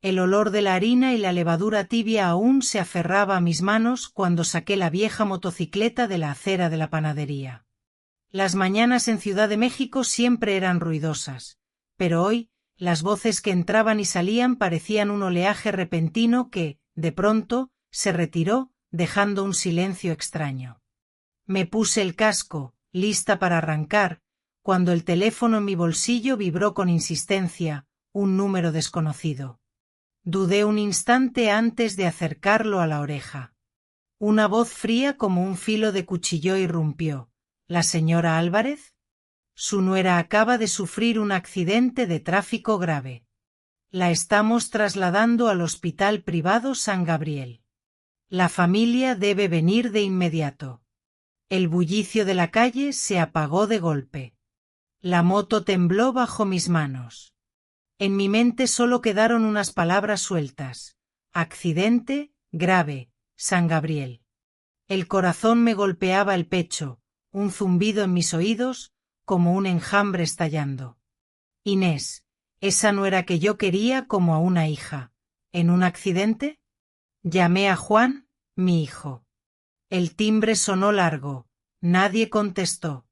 El olor de la harina y la levadura tibia aún se aferraba a mis manos cuando saqué la vieja motocicleta de la acera de la panadería. Las mañanas en Ciudad de México siempre eran ruidosas, pero hoy, las voces que entraban y salían parecían un oleaje repentino que, de pronto, se retiró, dejando un silencio extraño. Me puse el casco, lista para arrancar, cuando el teléfono en mi bolsillo vibró con insistencia, un número desconocido. Dudé un instante antes de acercarlo a la oreja. Una voz fría como un filo de cuchillo irrumpió. ¿La señora Álvarez? Su nuera acaba de sufrir un accidente de tráfico grave. La estamos trasladando al Hospital Privado San Gabriel. La familia debe venir de inmediato. El bullicio de la calle se apagó de golpe. La moto tembló bajo mis manos. En mi mente solo quedaron unas palabras sueltas. Accidente, grave, San Gabriel. El corazón me golpeaba el pecho, un zumbido en mis oídos, como un enjambre estallando. Inés, esa no era que yo quería como a una hija. ¿En un accidente? Llamé a Juan, mi hijo. El timbre sonó largo. Nadie contestó.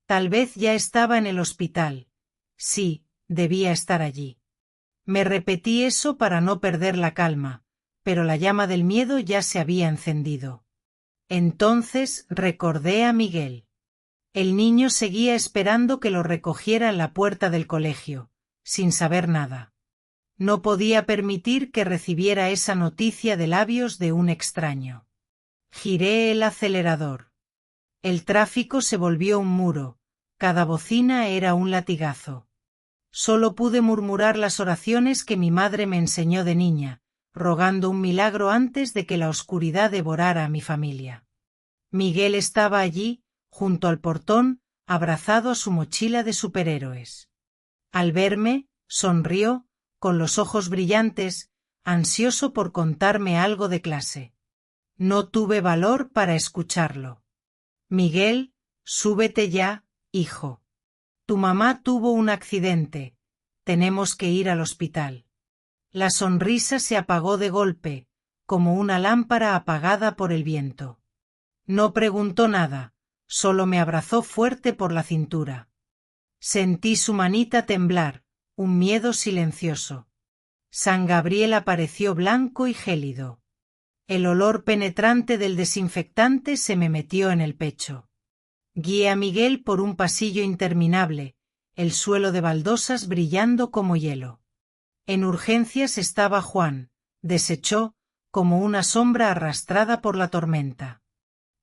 Tal vez ya estaba en el hospital. Sí, debía estar allí. Me repetí eso para no perder la calma, pero la llama del miedo ya se había encendido. Entonces recordé a Miguel. El niño seguía esperando que lo recogiera en la puerta del colegio, sin saber nada. No podía permitir que recibiera esa noticia de labios de un extraño. Giré el acelerador. El tráfico se volvió un muro, cada bocina era un latigazo. Solo pude murmurar las oraciones que mi madre me enseñó de niña, rogando un milagro antes de que la oscuridad devorara a mi familia. Miguel estaba allí, junto al portón, abrazado a su mochila de superhéroes. Al verme, sonrió, con los ojos brillantes, ansioso por contarme algo de clase. No tuve valor para escucharlo. Miguel, súbete ya, hijo. Tu mamá tuvo un accidente. Tenemos que ir al hospital. La sonrisa se apagó de golpe, como una lámpara apagada por el viento. No preguntó nada, solo me abrazó fuerte por la cintura. Sentí su manita temblar, un miedo silencioso. San Gabriel apareció blanco y gélido. El olor penetrante del desinfectante se me metió en el pecho. Guié a Miguel por un pasillo interminable, el suelo de baldosas brillando como hielo. En urgencias estaba Juan, deshecho, como una sombra arrastrada por la tormenta.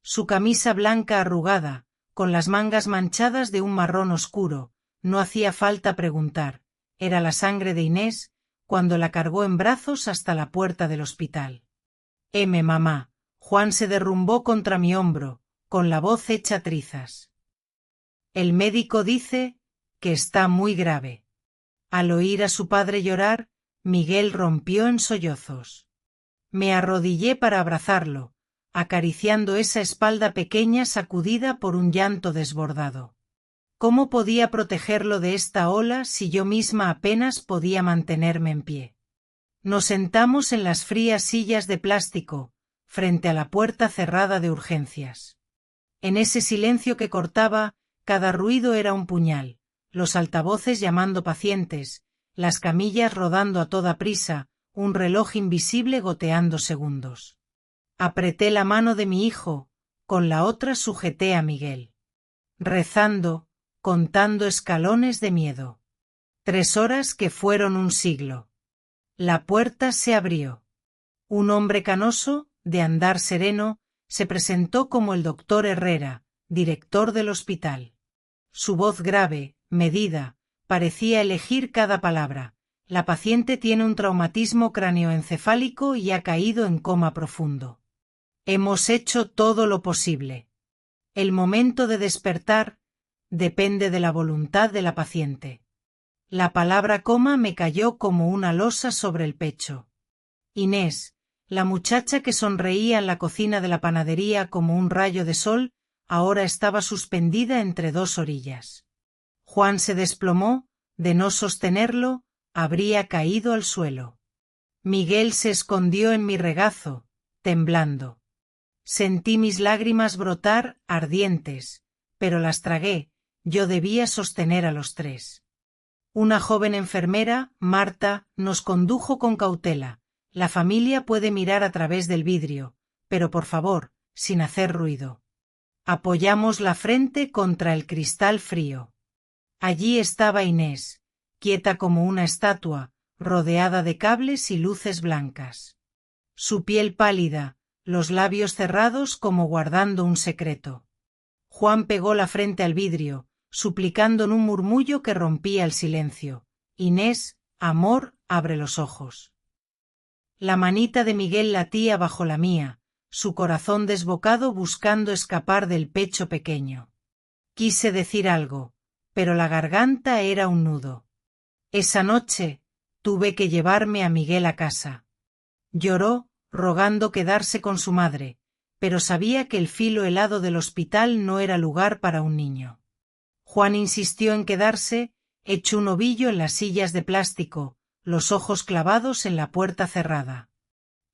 Su camisa blanca arrugada, con las mangas manchadas de un marrón oscuro, no hacía falta preguntar, era la sangre de Inés, cuando la cargó en brazos hasta la puerta del hospital. Mamá. Juan se derrumbó contra mi hombro, con la voz hecha trizas. El médico dice que está muy grave. Al oír a su padre llorar, Miguel rompió en sollozos. Me arrodillé para abrazarlo, acariciando esa espalda pequeña sacudida por un llanto desbordado. ¿Cómo podía protegerlo de esta ola si yo misma apenas podía mantenerme en pie? Nos sentamos en las frías sillas de plástico, frente a la puerta cerrada de urgencias. En ese silencio que cortaba, cada ruido era un puñal, los altavoces llamando pacientes, las camillas rodando a toda prisa, un reloj invisible goteando segundos. Apreté la mano de mi hijo, con la otra sujeté a Miguel. Rezando, contando escalones de miedo. 3 horas que fueron un siglo. La puerta se abrió. Un hombre canoso, de andar sereno, se presentó como el doctor Herrera, director del hospital. Su voz grave, medida, parecía elegir cada palabra. La paciente tiene un traumatismo cráneoencefálico y ha caído en coma profundo. Hemos hecho todo lo posible. El momento de despertar depende de la voluntad de la paciente. La palabra coma me cayó como una losa sobre el pecho. Inés, la muchacha que sonreía en la cocina de la panadería como un rayo de sol, ahora estaba suspendida entre 2 orillas. Juan se desplomó, de no sostenerlo, habría caído al suelo. Miguel se escondió en mi regazo, temblando. Sentí mis lágrimas brotar, ardientes, pero las tragué, yo debía sostener a los tres. Una joven enfermera, Marta, nos condujo con cautela. La familia puede mirar a través del vidrio, pero por favor, sin hacer ruido. Apoyamos la frente contra el cristal frío. Allí estaba Inés, quieta como una estatua, rodeada de cables y luces blancas. Su piel pálida, los labios cerrados como guardando un secreto. Juan pegó la frente al vidrio, suplicando en un murmullo que rompía el silencio. Inés, amor, abre los ojos. La manita de Miguel latía bajo la mía, su corazón desbocado buscando escapar del pecho pequeño. Quise decir algo, pero la garganta era un nudo. Esa noche, tuve que llevarme a Miguel a casa. Lloró, rogando quedarse con su madre, pero sabía que el filo helado del hospital no era lugar para un niño. Juan insistió en quedarse, hecho un ovillo en las sillas de plástico, los ojos clavados en la puerta cerrada.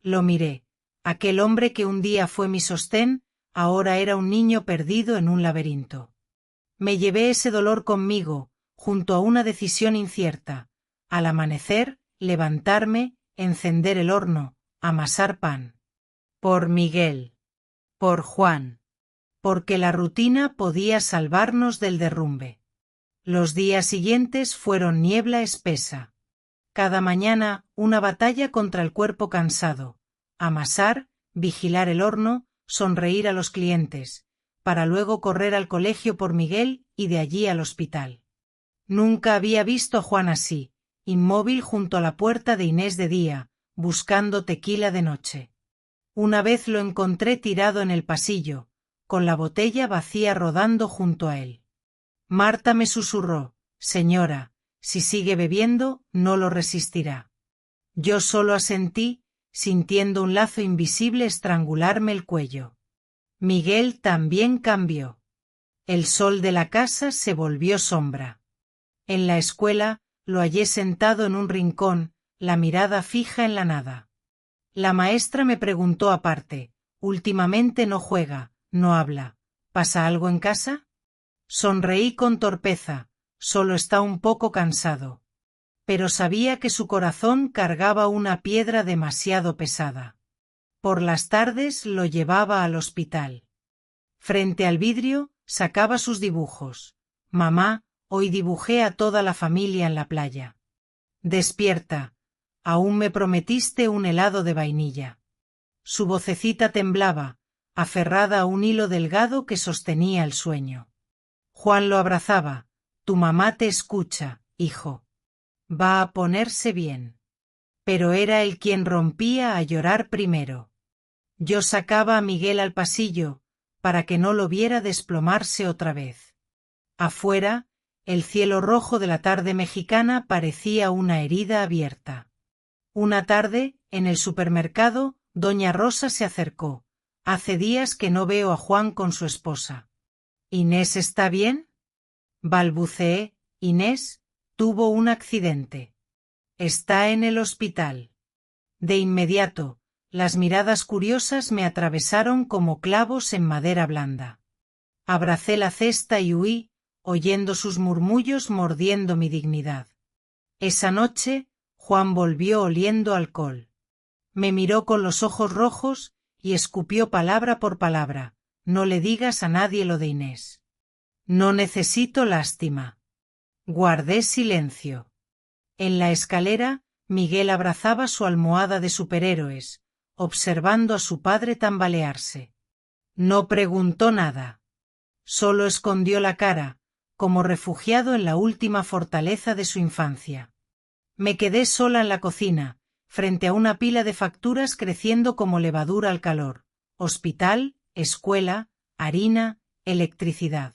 Lo miré. Aquel hombre que un día fue mi sostén, ahora era un niño perdido en un laberinto. Me llevé ese dolor conmigo, junto a una decisión incierta. Al amanecer, levantarme, encender el horno, amasar pan. Por Miguel. Por Juan. Porque la rutina podía salvarnos del derrumbe. Los días siguientes fueron niebla espesa. Cada mañana, una batalla contra el cuerpo cansado. Amasar, vigilar el horno, sonreír a los clientes, para luego correr al colegio por Miguel y de allí al hospital. Nunca había visto a Juan así, inmóvil junto a la puerta de Inés de día, buscando tequila de noche. Una vez lo encontré tirado en el pasillo, con la botella vacía rodando junto a él. Marta me susurró: «Señora, si sigue bebiendo, no lo resistirá». Yo solo asentí, sintiendo un lazo invisible estrangularme el cuello. Miguel también cambió. El sol de la casa se volvió sombra. En la escuela, lo hallé sentado en un rincón, la mirada fija en la nada. La maestra me preguntó aparte: «Últimamente no juega, no habla. ¿Pasa algo en casa?» Sonreí con torpeza: «Solo está un poco cansado». Pero sabía que su corazón cargaba una piedra demasiado pesada. Por las tardes lo llevaba al hospital. Frente al vidrio, sacaba sus dibujos. «Mamá, hoy dibujé a toda la familia en la playa». «Despierta. Aún me prometiste un helado de vainilla». Su vocecita temblaba, aferrada a un hilo delgado que sostenía el sueño. Juan lo abrazaba: «Tu mamá te escucha, hijo. Va a ponerse bien». Pero era él quien rompía a llorar primero. Yo sacaba a Miguel al pasillo, para que no lo viera desplomarse otra vez. Afuera, el cielo rojo de la tarde mexicana parecía una herida abierta. Una tarde, en el supermercado, doña Rosa se acercó: «Hace días que no veo a Juan con su esposa». «¿Inés está bien?», balbuceé. «Inés tuvo un accidente. Está en el hospital». De inmediato, las miradas curiosas me atravesaron como clavos en madera blanda. Abracé la cesta y huí, oyendo sus murmullos mordiendo mi dignidad. Esa noche, Juan volvió oliendo alcohol. Me miró con los ojos rojos y escupió palabra por palabra: «No le digas a nadie lo de Inés». «No necesito lástima». Guardé silencio. En la escalera, Miguel abrazaba su almohada de superhéroes, observando a su padre tambalearse. No preguntó nada. Solo escondió la cara, como refugiado en la última fortaleza de su infancia. Me quedé sola en la cocina, frente a una pila de facturas creciendo como levadura al calor: hospital, escuela, harina, electricidad.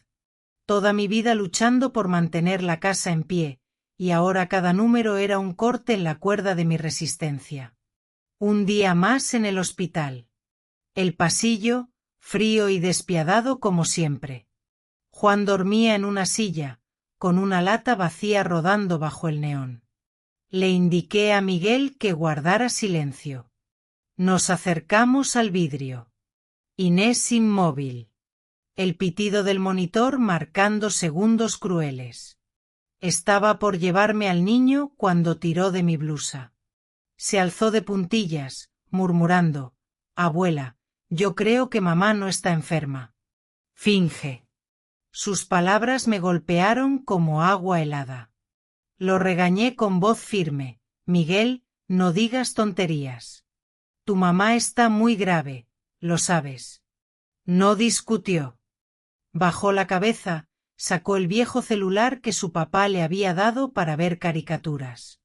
Toda mi vida luchando por mantener la casa en pie, y ahora cada número era un corte en la cuerda de mi resistencia. Un día más en el hospital. El pasillo, frío y despiadado como siempre. Juan dormía en una silla, con una lata vacía rodando bajo el neón. Le indiqué a Miguel que guardara silencio. Nos acercamos al vidrio. Inés inmóvil. El pitido del monitor marcando segundos crueles. Estaba por llevarme al niño cuando tiró de mi blusa. Se alzó de puntillas, murmurando: «Abuela, yo creo que mamá no está enferma». «Finge». Sus palabras me golpearon como agua helada. Lo regañé con voz firme: «Miguel, no digas tonterías. Tu mamá está muy grave, lo sabes». No discutió. Bajó la cabeza, sacó el viejo celular que su papá le había dado para ver caricaturas.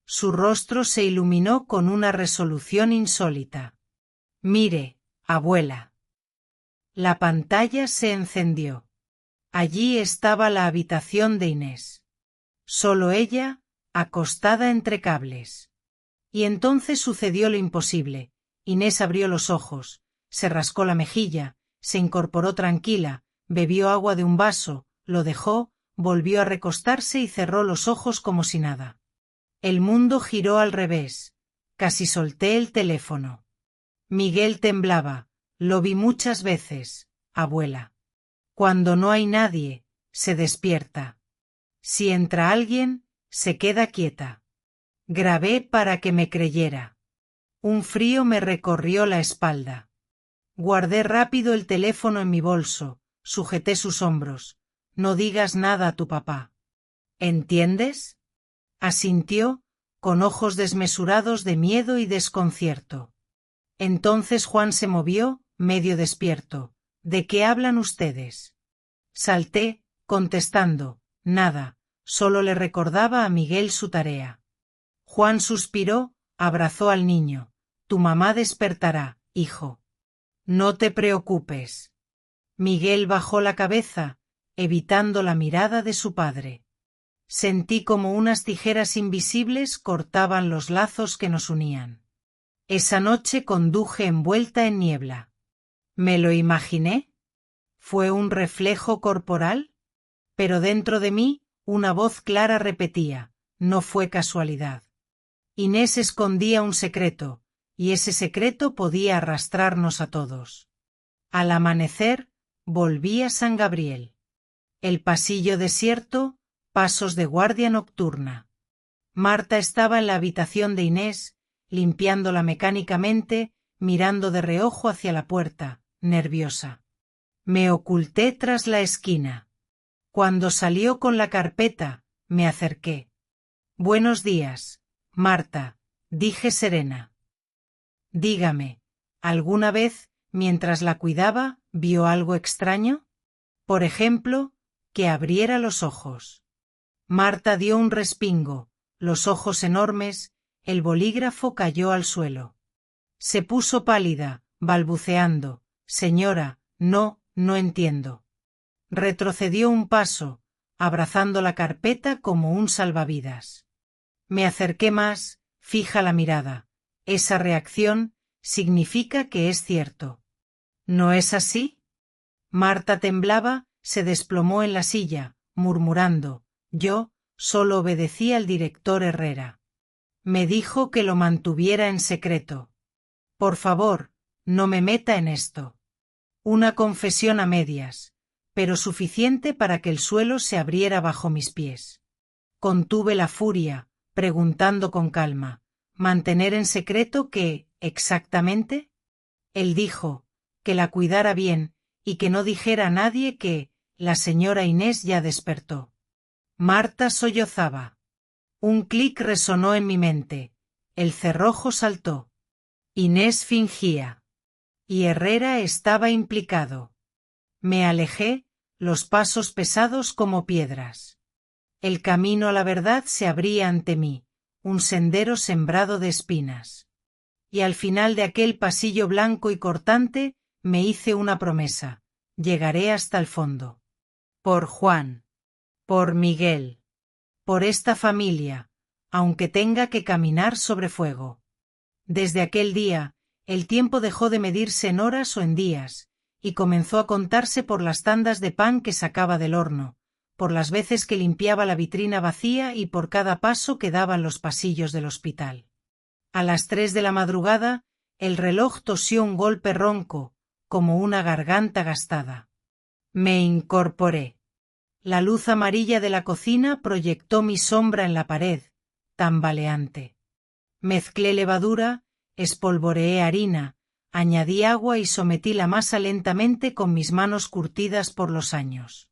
Su rostro se iluminó con una resolución insólita. «Mire, abuela». La pantalla se encendió. Allí estaba la habitación de Inés. Solo ella, acostada entre cables. Y entonces sucedió lo imposible. Inés abrió los ojos, se rascó la mejilla, se incorporó tranquila, bebió agua de un vaso, lo dejó, volvió a recostarse y cerró los ojos como si nada. El mundo giró al revés. Casi solté el teléfono. Miguel temblaba. «Lo vi muchas veces, abuela. Cuando no hay nadie, se despierta. Si entra alguien, se queda quieta». Grabé para que me creyera. Un frío me recorrió la espalda. Guardé rápido el teléfono en mi bolso, sujeté sus hombros. «No digas nada a tu papá». «¿Entiendes?». Asintió, con ojos desmesurados de miedo y desconcierto. Entonces Juan se movió, medio despierto. «¿De qué hablan ustedes?». Salté, contestando: «Nada, solo le recordaba a Miguel su tarea». Juan suspiró, abrazó al niño. «Tu mamá despertará, hijo. No te preocupes». Miguel bajó la cabeza, evitando la mirada de su padre. Sentí como unas tijeras invisibles cortaban los lazos que nos unían. Esa noche conduje envuelta en niebla. ¿Me lo imaginé? ¿Fue un reflejo corporal? Pero dentro de mí, una voz clara repetía: «No fue casualidad». Inés escondía un secreto, y ese secreto podía arrastrarnos a todos. Al amanecer, volví a San Gabriel. El pasillo desierto, pasos de guardia nocturna. Marta estaba en la habitación de Inés, limpiándola mecánicamente, mirando de reojo hacia la puerta, nerviosa. Me oculté tras la esquina. Cuando salió con la carpeta, me acerqué. «Buenos días, Marta», dije serena. «Dígame, ¿alguna vez, mientras la cuidaba, vio algo extraño? Por ejemplo, que abriera los ojos». Marta dio un respingo, los ojos enormes, el bolígrafo cayó al suelo. Se puso pálida, balbuceando: «Señora, no entiendo». Retrocedió un paso, abrazando la carpeta como un salvavidas. Me acerqué más, fija la mirada. Esa reacción significa que es cierto. ¿No es así? Marta temblaba, se desplomó en la silla, murmurando: «Yo solo obedecí al director Herrera. Me dijo que lo mantuviera en secreto. Por favor, no me meta en esto». Una confesión a medias, pero suficiente para que el suelo se abriera bajo mis pies. Contuve la furia, preguntando con calma: «¿Mantener en secreto qué, exactamente?». Él dijo: «Que la cuidara bien, y que no dijera a nadie que la señora Inés ya despertó». Marta sollozaba. Un clic resonó en mi mente. El cerrojo saltó. Inés fingía. Y Herrera estaba implicado. Me alejé, los pasos pesados como piedras. El camino a la verdad se abría ante mí, un sendero sembrado de espinas. Y al final de aquel pasillo blanco y cortante, me hice una promesa: llegaré hasta el fondo. Por Juan. Por Miguel. Por esta familia, aunque tenga que caminar sobre fuego. Desde aquel día, el tiempo dejó de medirse en horas o en días, y comenzó a contarse por las tandas de pan que sacaba del horno, por las veces que limpiaba la vitrina vacía y por cada paso que daba en los pasillos del hospital. A las 3 de la madrugada, el reloj tosió un golpe ronco, como una garganta gastada. Me incorporé. La luz amarilla de la cocina proyectó mi sombra en la pared, tambaleante. Mezclé levadura, espolvoreé harina, añadí agua y sometí la masa lentamente con mis manos curtidas por los años.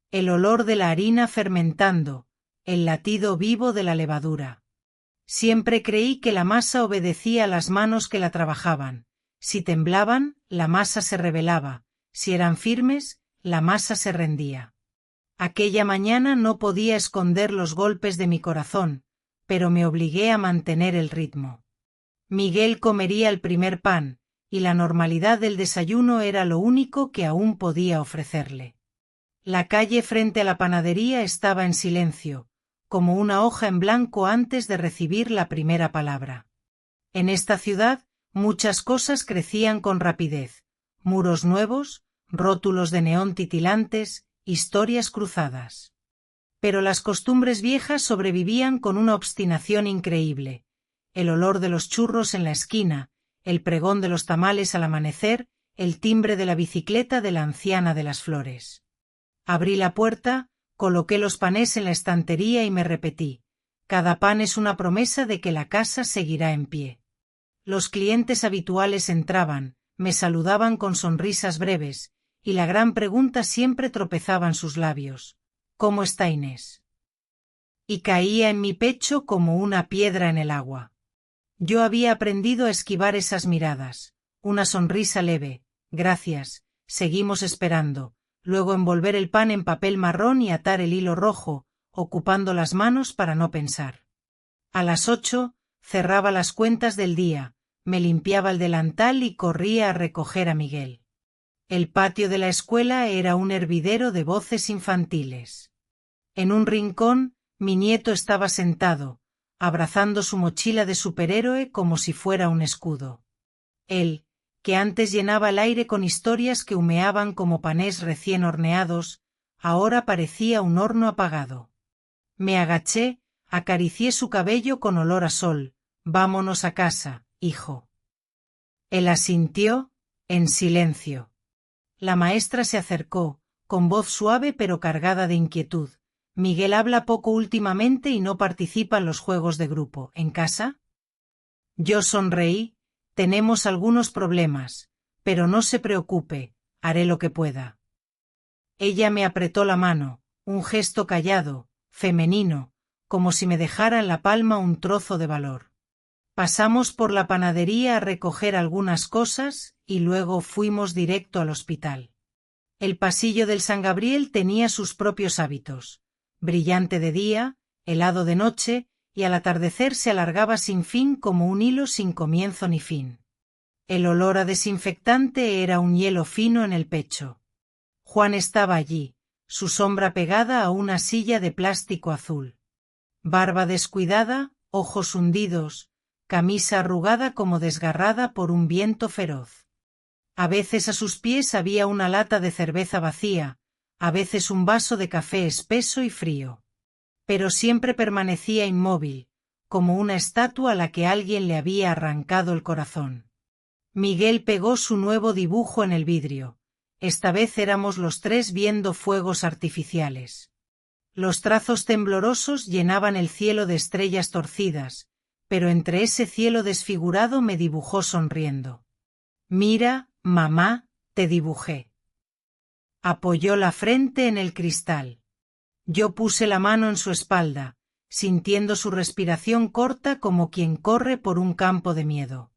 El olor de la harina fermentando, el latido vivo de la levadura. Siempre creí que la masa obedecía a las manos que la trabajaban. Si temblaban, la masa se rebelaba. Si eran firmes, la masa se rendía. Aquella mañana no podía esconder los golpes de mi corazón, pero me obligué a mantener el ritmo. Miguel comería el primer pan, y la normalidad del desayuno era lo único que aún podía ofrecerle. La calle frente a la panadería estaba en silencio, como una hoja en blanco antes de recibir la primera palabra. En esta ciudad, muchas cosas crecían con rapidez: muros nuevos, rótulos de neón titilantes, historias cruzadas. Pero las costumbres viejas sobrevivían con una obstinación increíble. El olor de los churros en la esquina, el pregón de los tamales al amanecer, el timbre de la bicicleta de la anciana de las flores. Abrí la puerta, coloqué los panes en la estantería y me repetí: cada pan es una promesa de que la casa seguirá en pie. Los clientes habituales entraban, me saludaban con sonrisas breves, y la gran pregunta siempre tropezaba en sus labios: ¿cómo está Inés? Y caía en mi pecho como una piedra en el agua. Yo había aprendido a esquivar esas miradas, una sonrisa leve, gracias, seguimos esperando, luego envolver el pan en papel marrón y atar el hilo rojo, ocupando las manos para no pensar. A las 8, cerraba las cuentas del día, me limpiaba el delantal y corría a recoger a Miguel. El patio de la escuela era un hervidero de voces infantiles. En un rincón, mi nieto estaba sentado, abrazando su mochila de superhéroe como si fuera un escudo. Él, que antes llenaba el aire con historias que humeaban como panés recién horneados, ahora parecía un horno apagado. Me agaché, acaricié su cabello con olor a sol. Vámonos a casa, hijo. Él asintió, en silencio. La maestra se acercó, con voz suave pero cargada de inquietud. Miguel habla poco últimamente y no participa en los juegos de grupo. ¿En casa? Yo sonreí. Tenemos algunos problemas, pero no se preocupe, haré lo que pueda. Ella me apretó la mano, un gesto callado, femenino, como si me dejara en la palma un trozo de valor. Pasamos por la panadería a recoger algunas cosas y luego fuimos directo al hospital. El pasillo del San Gabriel tenía sus propios hábitos: brillante de día, helado de noche, y al atardecer se alargaba sin fin como un hilo sin comienzo ni fin. El olor a desinfectante era un hielo fino en el pecho. Juan estaba allí, su sombra pegada a una silla de plástico azul. Barba descuidada, ojos hundidos, camisa arrugada como desgarrada por un viento feroz. A veces a sus pies había una lata de cerveza vacía, a veces un vaso de café espeso y frío. Pero siempre permanecía inmóvil, como una estatua a la que alguien le había arrancado el corazón. Miguel pegó su nuevo dibujo en el vidrio. Esta vez éramos los tres viendo fuegos artificiales. Los trazos temblorosos llenaban el cielo de estrellas torcidas, pero entre ese cielo desfigurado me dibujó sonriendo. Mira, mamá, te dibujé. Apoyó la frente en el cristal. Yo puse la mano en su espalda, sintiendo su respiración corta como quien corre por un campo de miedo.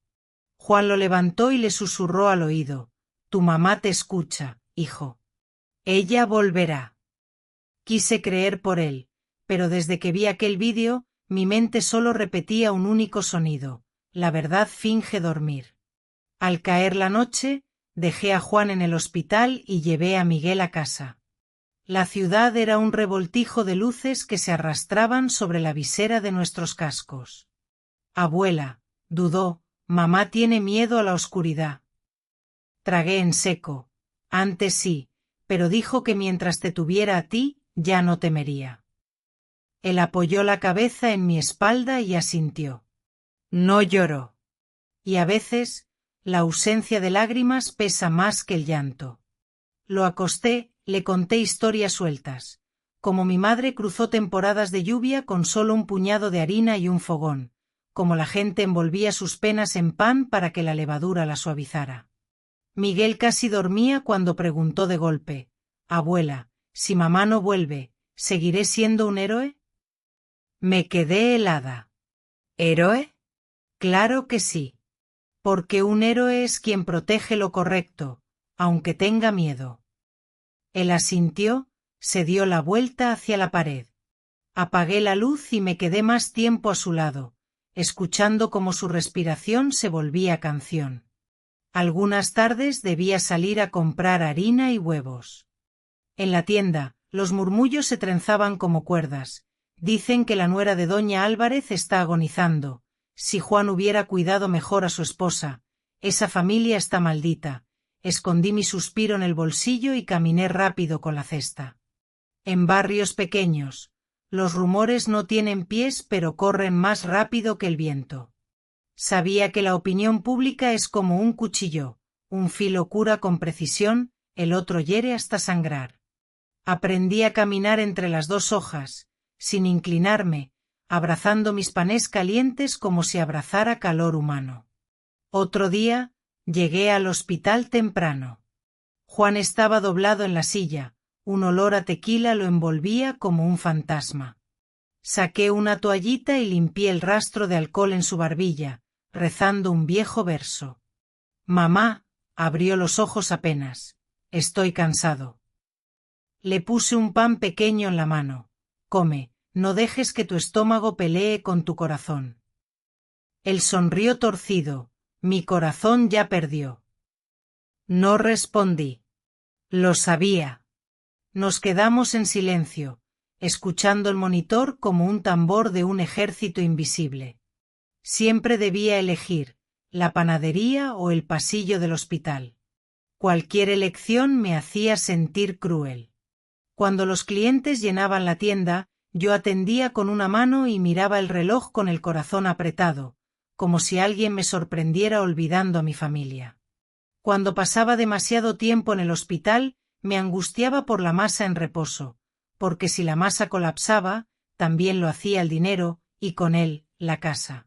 Juan lo levantó y le susurró al oído: tu mamá te escucha, hijo. Ella volverá. Quise creer por él, pero desde que vi aquel vídeo, mi mente solo repetía un único sonido: la verdad finge dormir. Al caer la noche, dejé a Juan en el hospital y llevé a Miguel a casa. La ciudad era un revoltijo de luces que se arrastraban sobre la visera de nuestros cascos. Abuela, dudó, mamá tiene miedo a la oscuridad. Tragué en seco. Antes sí, pero dijo que mientras te tuviera a ti, ya no temería. Él apoyó la cabeza en mi espalda y asintió. No lloró. Y a veces, la ausencia de lágrimas pesa más que el llanto. Lo acosté, le conté historias sueltas. Como mi madre cruzó temporadas de lluvia con solo un puñado de harina y un fogón. Como la gente envolvía sus penas en pan para que la levadura la suavizara. Miguel casi dormía cuando preguntó de golpe. Abuela, si mamá no vuelve, ¿seguiré siendo un héroe? Me quedé helada. ¿Héroe? Claro que sí. Porque un héroe es quien protege lo correcto, aunque tenga miedo. Él asintió, se dio la vuelta hacia la pared. Apagué la luz y me quedé más tiempo a su lado, escuchando cómo su respiración se volvía canción. Algunas tardes debía salir a comprar harina y huevos. En la tienda, los murmullos se trenzaban como cuerdas. Dicen que la nuera de doña Álvarez está agonizando. Si Juan hubiera cuidado mejor a su esposa. Esa familia está maldita. Escondí mi suspiro en el bolsillo y caminé rápido con la cesta. En barrios pequeños, los rumores no tienen pies pero corren más rápido que el viento. Sabía que la opinión pública es como un cuchillo, un filo cura con precisión, el otro hiere hasta sangrar. Aprendí a caminar entre las dos hojas, sin inclinarme, abrazando mis panés calientes como si abrazara calor humano. Otro día, llegué al hospital temprano. Juan estaba doblado en la silla, un olor a tequila lo envolvía como un fantasma. Saqué una toallita y limpié el rastro de alcohol en su barbilla, rezando un viejo verso. Mamá, abrió los ojos apenas. Estoy cansado. Le puse un pan pequeño en la mano. Come, no dejes que tu estómago pelee con tu corazón. Él sonrió torcido. Mi corazón ya perdió. No respondí. Lo sabía. Nos quedamos en silencio, escuchando el monitor como un tambor de un ejército invisible. Siempre debía elegir, la panadería o el pasillo del hospital. Cualquier elección me hacía sentir cruel. Cuando los clientes llenaban la tienda, yo atendía con una mano y miraba el reloj con el corazón apretado, como si alguien me sorprendiera olvidando a mi familia. Cuando pasaba demasiado tiempo en el hospital, me angustiaba por la masa en reposo, porque si la masa colapsaba, también lo hacía el dinero, y con él, la casa.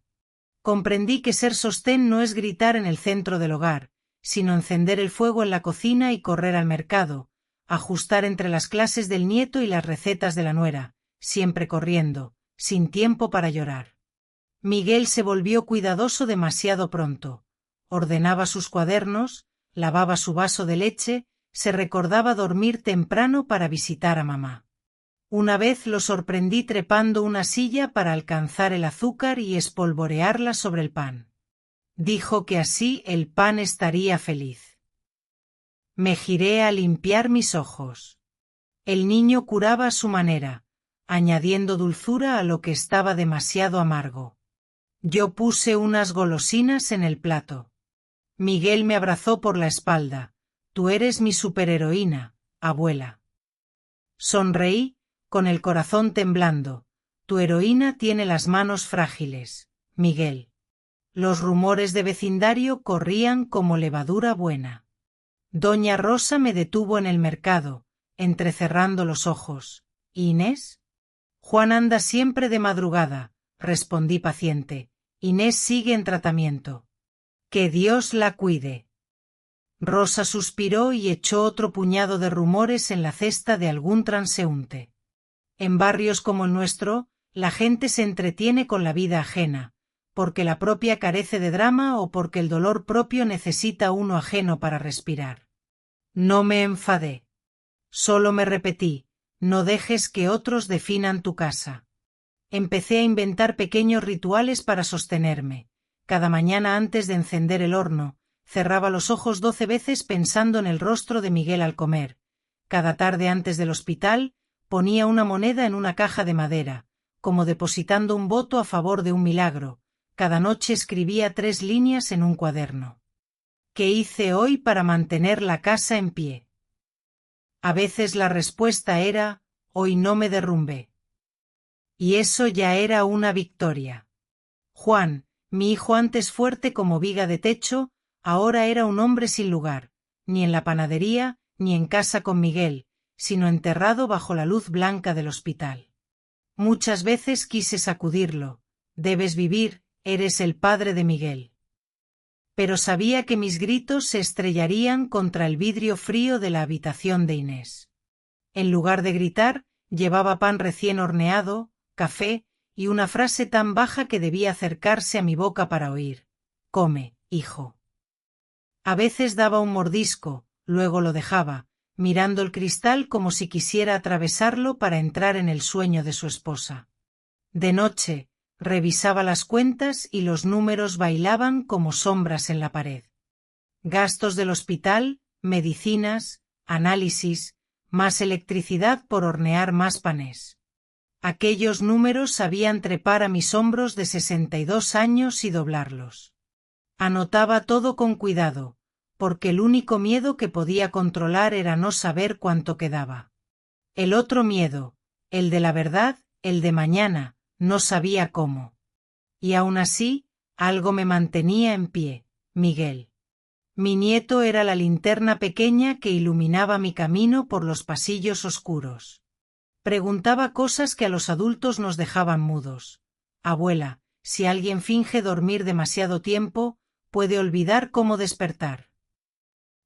Comprendí que ser sostén no es gritar en el centro del hogar, sino encender el fuego en la cocina y correr al mercado, ajustar entre las clases del nieto y las recetas de la nuera, siempre corriendo, sin tiempo para llorar. Miguel se volvió cuidadoso demasiado pronto. Ordenaba sus cuadernos, lavaba su vaso de leche, se recordaba dormir temprano para visitar a mamá. Una vez lo sorprendí trepando una silla para alcanzar el azúcar y espolvorearla sobre el pan. Dijo que así el pan estaría feliz. Me giré a limpiar mis ojos. El niño curaba a su manera, añadiendo dulzura a lo que estaba demasiado amargo. Yo puse unas golosinas en el plato. Miguel me abrazó por la espalda. Tú eres mi superheroína, abuela. Sonreí, con el corazón temblando. Tu heroína tiene las manos frágiles, Miguel. Los rumores de vecindario corrían como levadura buena. Doña Rosa me detuvo en el mercado, entrecerrando los ojos. ¿Inés? Juan anda siempre de madrugada, respondí paciente. Inés sigue en tratamiento. Que Dios la cuide. Rosa suspiró y echó otro puñado de rumores en la cesta de algún transeúnte. En barrios como el nuestro, la gente se entretiene con la vida ajena, porque la propia carece de drama o porque el dolor propio necesita uno ajeno para respirar. No me enfadé. Solo me repetí, no dejes que otros definan tu casa. Empecé a inventar pequeños rituales para sostenerme. Cada mañana antes de encender el horno, cerraba los ojos 12 veces pensando en el rostro de Miguel al comer. Cada tarde antes del hospital, ponía una moneda en una caja de madera, como depositando un voto a favor de un milagro. Cada noche escribía 3 líneas en un cuaderno. ¿Qué hice hoy para mantener la casa en pie? A veces la respuesta era, hoy no me derrumbé. Y eso ya era una victoria. Juan, mi hijo antes fuerte como viga de techo, ahora era un hombre sin lugar, ni en la panadería, ni en casa con Miguel, sino enterrado bajo la luz blanca del hospital. Muchas veces quise sacudirlo: debes vivir, eres el padre de Miguel. Pero sabía que mis gritos se estrellarían contra el vidrio frío de la habitación de Inés. En lugar de gritar, llevaba pan recién horneado, café, y una frase tan baja que debía acercarse a mi boca para oír: come, hijo. A veces daba un mordisco, luego lo dejaba, mirando el cristal como si quisiera atravesarlo para entrar en el sueño de su esposa. De noche, revisaba las cuentas y los números bailaban como sombras en la pared. Gastos del hospital, medicinas, análisis, más electricidad por hornear más panes. Aquellos números sabían trepar a mis hombros de 62 años y doblarlos. Anotaba todo con cuidado, porque el único miedo que podía controlar era no saber cuánto quedaba. El otro miedo, el de la verdad, el de mañana, no sabía cómo. Y aún así, algo me mantenía en pie: Miguel. Mi nieto era la linterna pequeña que iluminaba mi camino por los pasillos oscuros. Preguntaba cosas que a los adultos nos dejaban mudos. Abuela, si alguien finge dormir demasiado tiempo, ¿puede olvidar cómo despertar?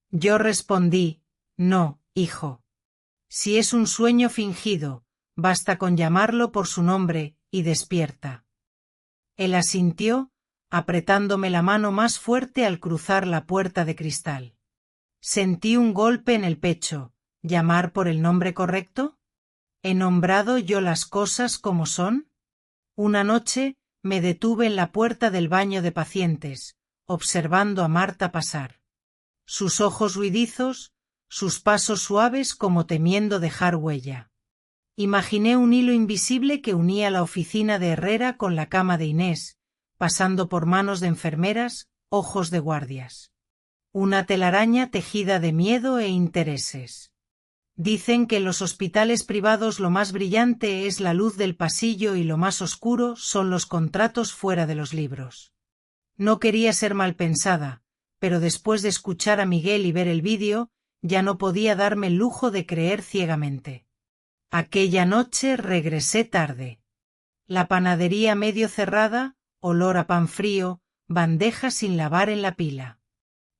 Yo respondí: no, hijo. Si es un sueño fingido, basta con llamarlo por su nombre, y despierta. Él asintió, apretándome la mano más fuerte al cruzar la puerta de cristal. Sentí un golpe en el pecho. ¿Llamar por el nombre correcto? ¿He nombrado yo las cosas como son? Una noche, me detuve en la puerta del baño de pacientes, observando a Marta pasar. Sus ojos ruidizos, sus pasos suaves como temiendo dejar huella. Imaginé un hilo invisible que unía la oficina de Herrera con la cama de Inés, pasando por manos de enfermeras, ojos de guardias. Una telaraña tejida de miedo e intereses. Dicen que en los hospitales privados lo más brillante es la luz del pasillo y lo más oscuro son los contratos fuera de los libros. No quería ser mal pensada, pero después de escuchar a Miguel y ver el vídeo, ya no podía darme el lujo de creer ciegamente. Aquella noche regresé tarde. La panadería medio cerrada, olor a pan frío, bandeja sin lavar en la pila.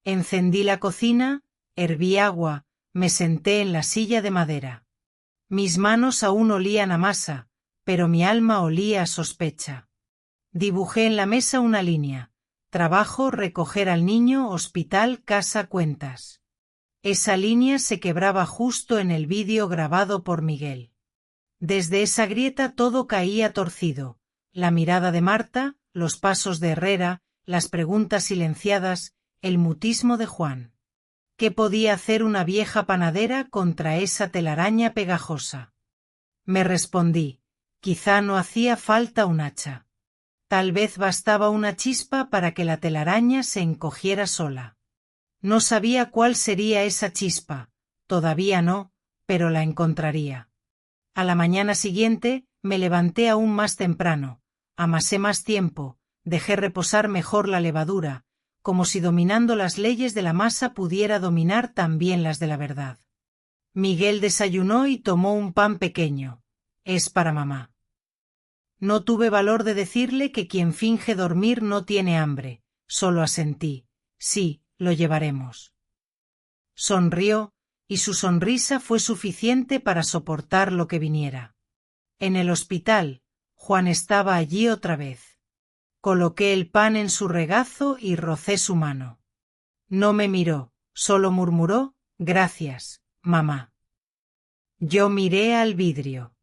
Encendí la cocina, herví agua, me senté en la silla de madera. Mis manos aún olían a masa, pero mi alma olía a sospecha. Dibujé en la mesa una línea: trabajo, recoger al niño, hospital, casa, cuentas. Esa línea se quebraba justo en el vídeo grabado por Miguel. Desde esa grieta todo caía torcido: la mirada de Marta, los pasos de Herrera, las preguntas silenciadas, el mutismo de Juan. ¿Qué podía hacer una vieja panadera contra esa telaraña pegajosa? Me respondí: quizá no hacía falta un hacha. Tal vez bastaba una chispa para que la telaraña se encogiera sola. No sabía cuál sería esa chispa, todavía no, pero la encontraría. A la mañana siguiente, me levanté aún más temprano, amasé más tiempo, dejé reposar mejor la levadura, como si dominando las leyes de la masa pudiera dominar también las de la verdad. Miguel desayunó y tomó un pan pequeño. Es para mamá. No tuve valor de decirle que quien finge dormir no tiene hambre, solo asentí: sí, lo llevaremos. Sonrió, y su sonrisa fue suficiente para soportar lo que viniera. En el hospital, Juan estaba allí otra vez. Coloqué el pan en su regazo y rocé su mano. No me miró, solo murmuró: gracias, mamá. Yo miré al vidrio.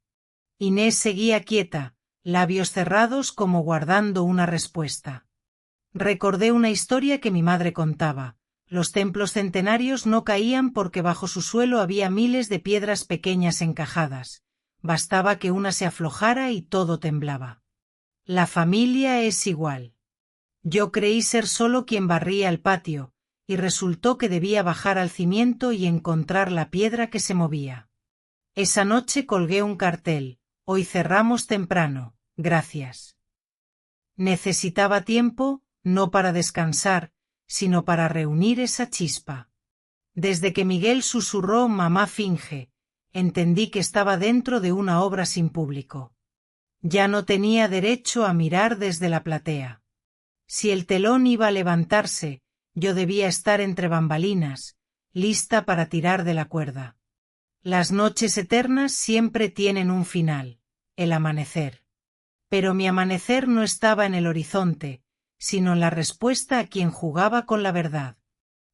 Inés seguía quieta, labios cerrados como guardando una respuesta. Recordé una historia que mi madre contaba: los templos centenarios no caían porque bajo su suelo había miles de piedras pequeñas encajadas, bastaba que una se aflojara y todo temblaba. La familia es igual. Yo creí ser solo quien barría el patio, y resultó que debía bajar al cimiento y encontrar la piedra que se movía. Esa noche colgué un cartel: hoy cerramos temprano, gracias. Necesitaba tiempo, no para descansar, sino para reunir esa chispa. Desde que Miguel susurró «mamá finge», entendí que estaba dentro de una obra sin público. Ya no tenía derecho a mirar desde la platea. Si el telón iba a levantarse, yo debía estar entre bambalinas, lista para tirar de la cuerda. Las noches eternas siempre tienen un final, el amanecer. Pero mi amanecer no estaba en el horizonte, sino en la respuesta a quien jugaba con la verdad.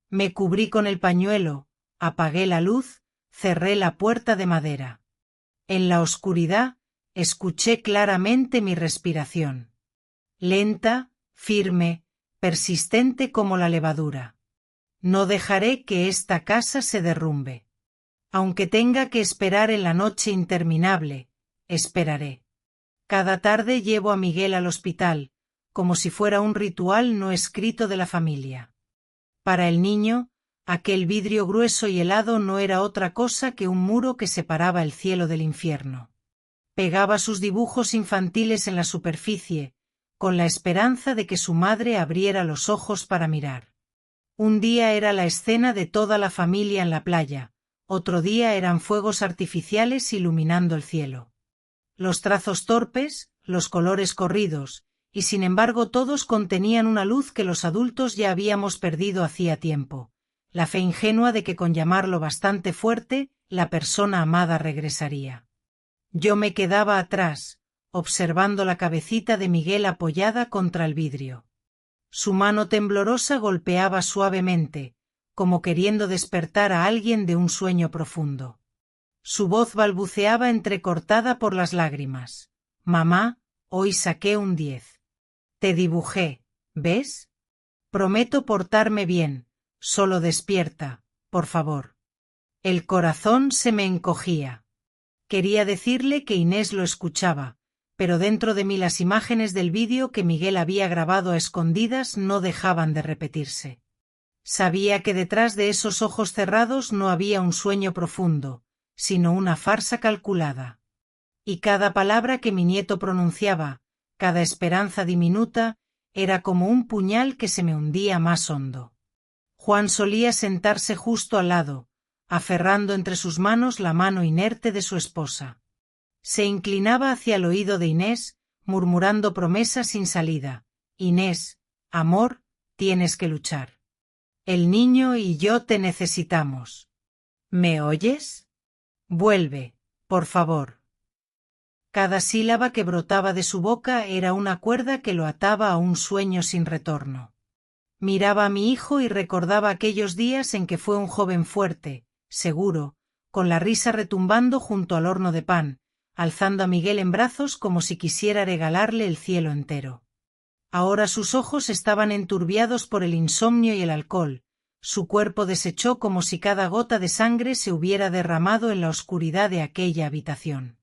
Me cubrí con el pañuelo, apagué la luz, cerré la puerta de madera. En la oscuridad, escuché claramente mi respiración. Lenta, firme, persistente como la levadura. No dejaré que esta casa se derrumbe. Aunque tenga que esperar en la noche interminable, esperaré. Cada tarde llevo a Miguel al hospital, como si fuera un ritual no escrito de la familia. Para el niño, aquel vidrio grueso y helado no era otra cosa que un muro que separaba el cielo del infierno. Pegaba sus dibujos infantiles en la superficie, con la esperanza de que su madre abriera los ojos para mirar. Un día era la escena de toda la familia en la playa, otro día eran fuegos artificiales iluminando el cielo. Los trazos torpes, los colores corridos, y sin embargo todos contenían una luz que los adultos ya habíamos perdido hacía tiempo, la fe ingenua de que con llamarlo bastante fuerte, la persona amada regresaría. Yo me quedaba atrás, observando la cabecita de Miguel apoyada contra el vidrio. Su mano temblorosa golpeaba suavemente, como queriendo despertar a alguien de un sueño profundo. Su voz balbuceaba entrecortada por las lágrimas. «Mamá, hoy saqué un 10. Te dibujé, ¿ves? Prometo portarme bien, solo despierta, por favor». El corazón se me encogía. Quería decirle que Inés lo escuchaba, pero dentro de mí las imágenes del vídeo que Miguel había grabado a escondidas no dejaban de repetirse. Sabía que detrás de esos ojos cerrados no había un sueño profundo, sino una farsa calculada. Y cada palabra que mi nieto pronunciaba, cada esperanza diminuta, era como un puñal que se me hundía más hondo. Juan solía sentarse justo al lado, aferrando entre sus manos la mano inerte de su esposa. Se inclinaba hacia el oído de Inés, murmurando promesas sin salida. «Inés, amor, tienes que luchar. El niño y yo te necesitamos. ¿Me oyes? Vuelve, por favor». Cada sílaba que brotaba de su boca era una cuerda que lo ataba a un sueño sin retorno. Miraba a mi hijo y recordaba aquellos días en que fue un joven fuerte, seguro, con la risa retumbando junto al horno de pan, alzando a Miguel en brazos como si quisiera regalarle el cielo entero. Ahora sus ojos estaban enturbiados por el insomnio y el alcohol, su cuerpo desechó como si cada gota de sangre se hubiera derramado en la oscuridad de aquella habitación.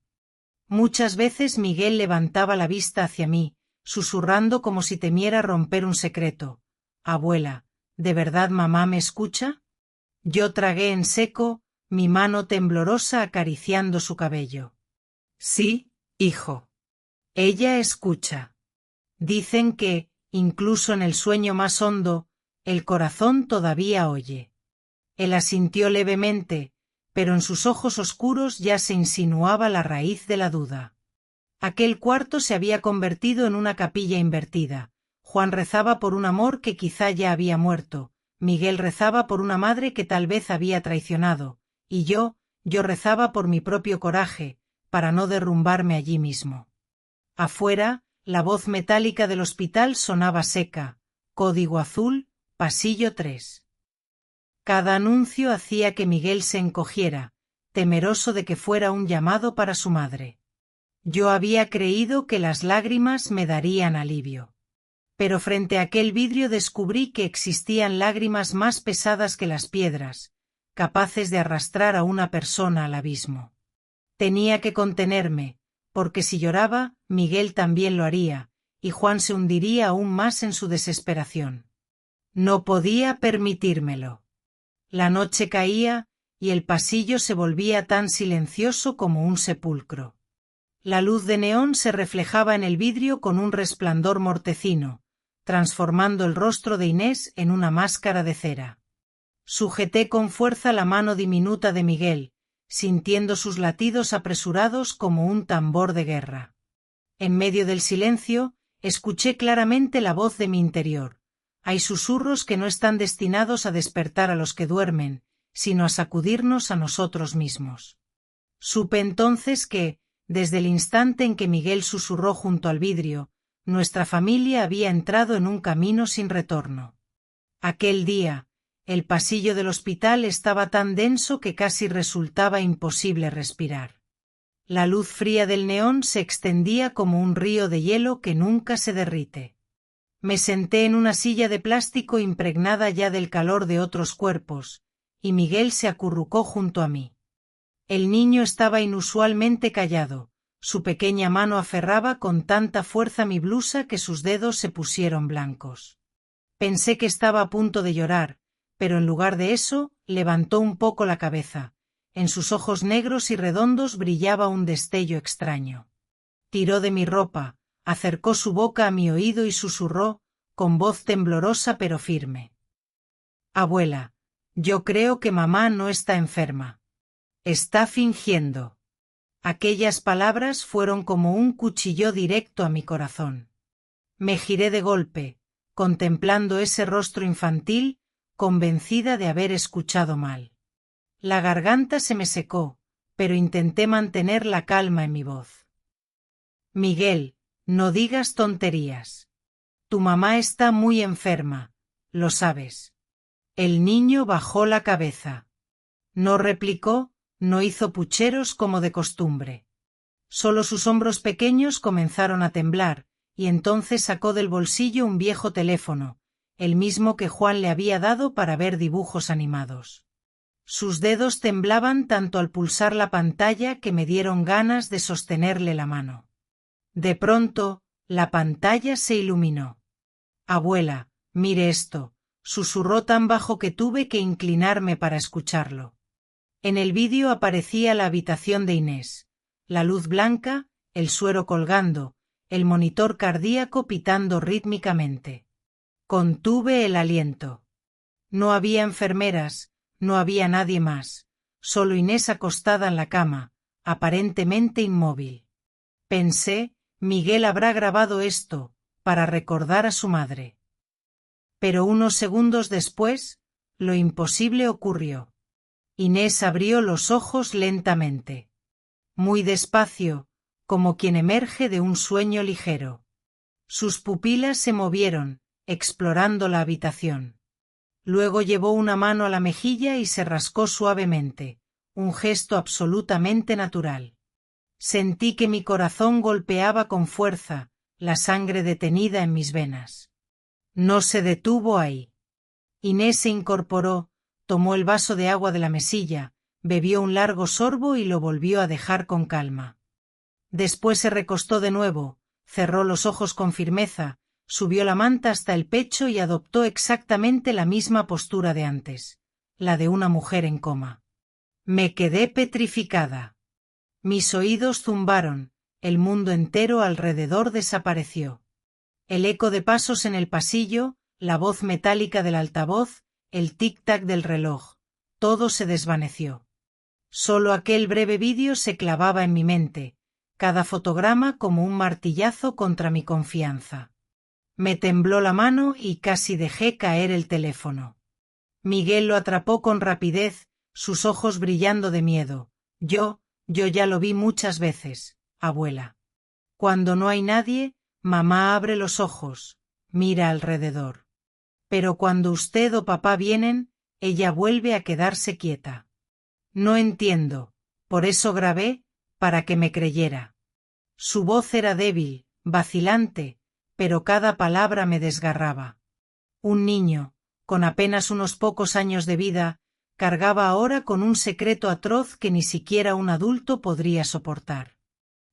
Muchas veces Miguel levantaba la vista hacia mí, susurrando como si temiera romper un secreto. «Abuela, ¿de verdad mamá me escucha?» Yo tragué en seco, mi mano temblorosa acariciando su cabello. «Sí, hijo. Ella escucha. Dicen que, incluso en el sueño más hondo, el corazón todavía oye». Él asintió levemente, pero en sus ojos oscuros ya se insinuaba la raíz de la duda. Aquel cuarto se había convertido en una capilla invertida. Juan rezaba por un amor que quizá ya había muerto, Miguel rezaba por una madre que tal vez había traicionado, y yo rezaba por mi propio coraje, para no derrumbarme allí mismo. Afuera, la voz metálica del hospital sonaba seca. «Código azul, pasillo 3». Cada anuncio hacía que Miguel se encogiera, temeroso de que fuera un llamado para su madre. Yo había creído que las lágrimas me darían alivio. Pero frente a aquel vidrio descubrí que existían lágrimas más pesadas que las piedras, capaces de arrastrar a una persona al abismo. Tenía que contenerme, porque si lloraba, Miguel también lo haría, y Juan se hundiría aún más en su desesperación. No podía permitírmelo. La noche caía, y el pasillo se volvía tan silencioso como un sepulcro. La luz de neón se reflejaba en el vidrio con un resplandor mortecino, transformando el rostro de Inés en una máscara de cera. Sujeté con fuerza la mano diminuta de Miguel, sintiendo sus latidos apresurados como un tambor de guerra. En medio del silencio, escuché claramente la voz de mi interior. Hay susurros que no están destinados a despertar a los que duermen, sino a sacudirnos a nosotros mismos. Supe entonces que, desde el instante en que Miguel susurró junto al vidrio, nuestra familia había entrado en un camino sin retorno. Aquel día, el pasillo del hospital estaba tan denso que casi resultaba imposible respirar. La luz fría del neón se extendía como un río de hielo que nunca se derrite. Me senté en una silla de plástico impregnada ya del calor de otros cuerpos, y Miguel se acurrucó junto a mí. El niño estaba inusualmente callado, su pequeña mano aferraba con tanta fuerza mi blusa que sus dedos se pusieron blancos. Pensé que estaba a punto de llorar, pero en lugar de eso, levantó un poco la cabeza. En sus ojos negros y redondos brillaba un destello extraño. Tiró de mi ropa, acercó su boca a mi oído y susurró, con voz temblorosa pero firme: «Abuela, yo creo que mamá no está enferma. Está fingiendo». Aquellas palabras fueron como un cuchillo directo a mi corazón. Me giré de golpe, contemplando ese rostro infantil, convencida de haber escuchado mal. La garganta se me secó, pero intenté mantener la calma en mi voz. «Miguel, no digas tonterías. Tu mamá está muy enferma, lo sabes». El niño bajó la cabeza. No replicó, no hizo pucheros como de costumbre. Solo sus hombros pequeños comenzaron a temblar, y entonces sacó del bolsillo un viejo teléfono, el mismo que Juan le había dado para ver dibujos animados. Sus dedos temblaban tanto al pulsar la pantalla que me dieron ganas de sostenerle la mano. De pronto, la pantalla se iluminó. «Abuela, mire esto», susurró tan bajo que tuve que inclinarme para escucharlo. En el vídeo aparecía la habitación de Inés, la luz blanca, el suero colgando, el monitor cardíaco pitando rítmicamente. Contuve el aliento. No había enfermeras, no había nadie más, solo Inés acostada en la cama, aparentemente inmóvil. Pensé, Miguel habrá grabado esto, para recordar a su madre. Pero unos segundos después, lo imposible ocurrió. Inés abrió los ojos lentamente. Muy despacio, como quien emerge de un sueño ligero. Sus pupilas se movieron, explorando la habitación. Luego llevó una mano a la mejilla y se rascó suavemente, un gesto absolutamente natural. Sentí que mi corazón golpeaba con fuerza, la sangre detenida en mis venas. No se detuvo ahí. Inés se incorporó, tomó el vaso de agua de la mesilla, bebió un largo sorbo y lo volvió a dejar con calma. Después se recostó de nuevo, cerró los ojos con firmeza, subió la manta hasta el pecho y adoptó exactamente la misma postura de antes, la de una mujer en coma. Me quedé petrificada. Mis oídos zumbaron, el mundo entero alrededor desapareció. El eco de pasos en el pasillo, la voz metálica del altavoz, el tic-tac del reloj, todo se desvaneció. Solo aquel breve vídeo se clavaba en mi mente, cada fotograma como un martillazo contra mi confianza. Me tembló la mano y casi dejé caer el teléfono. Miguel lo atrapó con rapidez, sus ojos brillando de miedo. Yo ya lo vi muchas veces, abuela. Cuando no hay nadie, mamá abre los ojos, mira alrededor. Pero cuando usted o papá vienen, ella vuelve a quedarse quieta. No entiendo, por eso grabé, para que me creyera. Su voz era débil, vacilante, pero cada palabra me desgarraba. Un niño, con apenas unos pocos años de vida, cargaba ahora con un secreto atroz que ni siquiera un adulto podría soportar.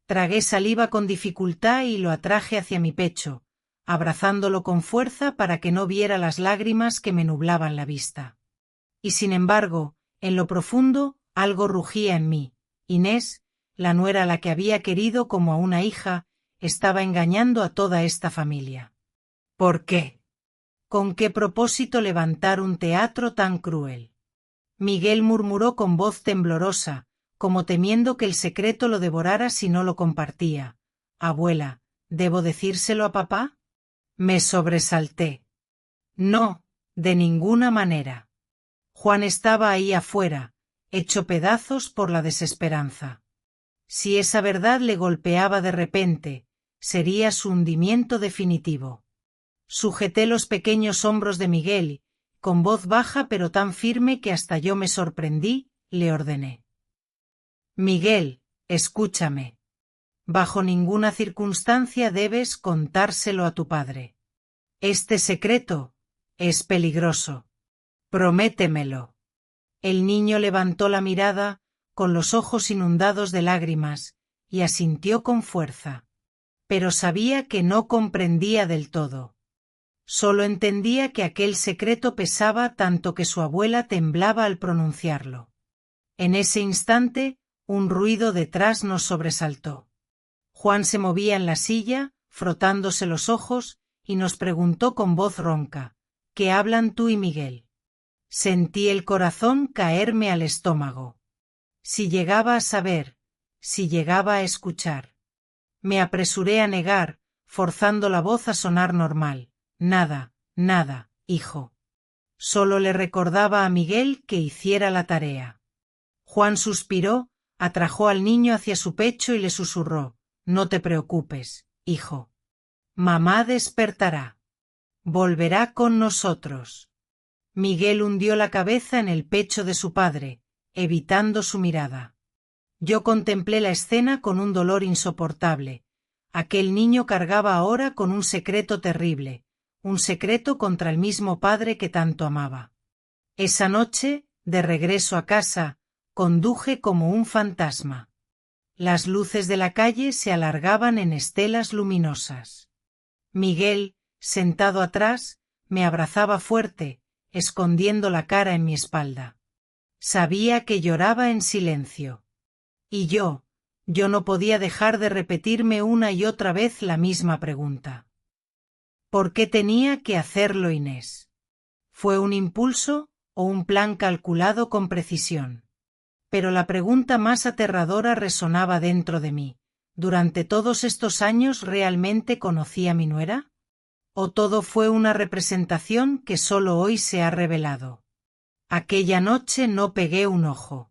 Tragué saliva con dificultad y lo atraje hacia mi pecho, abrazándolo con fuerza para que no viera las lágrimas que me nublaban la vista. Y sin embargo, En lo profundo, algo rugía en mí. Inés, la nuera a la que había querido como a una hija, estaba engañando a toda esta familia. ¿Por qué? ¿Con qué propósito levantar un teatro tan cruel? Miguel murmuró con voz temblorosa, como temiendo que el secreto lo devorara si no lo compartía. Abuela, ¿debo decírselo a papá? Me sobresalté. No, de ninguna manera. Juan estaba ahí afuera, hecho pedazos por la desesperanza. Si esa verdad le golpeaba de repente, sería su hundimiento definitivo. Sujeté los pequeños hombros de Miguel y, con voz baja pero tan firme que hasta yo me sorprendí, le ordené. Miguel, escúchame. Bajo ninguna circunstancia debes contárselo a tu padre. Este secreto es peligroso. Prométemelo. El niño levantó la mirada, con los ojos inundados de lágrimas, y asintió con fuerza. Pero sabía que no comprendía del todo. Solo entendía que aquel secreto pesaba tanto que su abuela temblaba al pronunciarlo. En ese instante, un ruido detrás nos sobresaltó. Juan se movía en la silla, frotándose los ojos, y nos preguntó con voz ronca: ¿Qué hablan tú y Miguel? Sentí el corazón caerme al estómago. Si llegaba a saber, si llegaba a escuchar. Me apresuré a negar, forzando la voz a sonar normal. Nada, nada, hijo. Solo le recordaba a Miguel que hiciera la tarea. Juan suspiró, atrajo al niño hacia su pecho y le susurró: No te preocupes, hijo. Mamá despertará. Volverá con nosotros. Miguel hundió la cabeza en el pecho de su padre, evitando su mirada. Yo contemplé la escena con un dolor insoportable. Aquel niño cargaba ahora con un secreto terrible, un secreto contra el mismo padre que tanto amaba. Esa noche, de regreso a casa, conduje como un fantasma. Las luces de la calle se alargaban en estelas luminosas. Miguel, sentado atrás, me abrazaba fuerte, escondiendo la cara en mi espalda. Sabía que lloraba en silencio. Y yo no podía dejar de repetirme una y otra vez la misma pregunta. ¿Por qué tenía que hacerlo Inés? ¿Fue un impulso o un plan calculado con precisión? Pero la pregunta más aterradora resonaba dentro de mí. ¿Durante todos estos años realmente conocí a mi nuera? ¿O todo fue una representación que solo hoy se ha revelado? Aquella noche no pegué un ojo.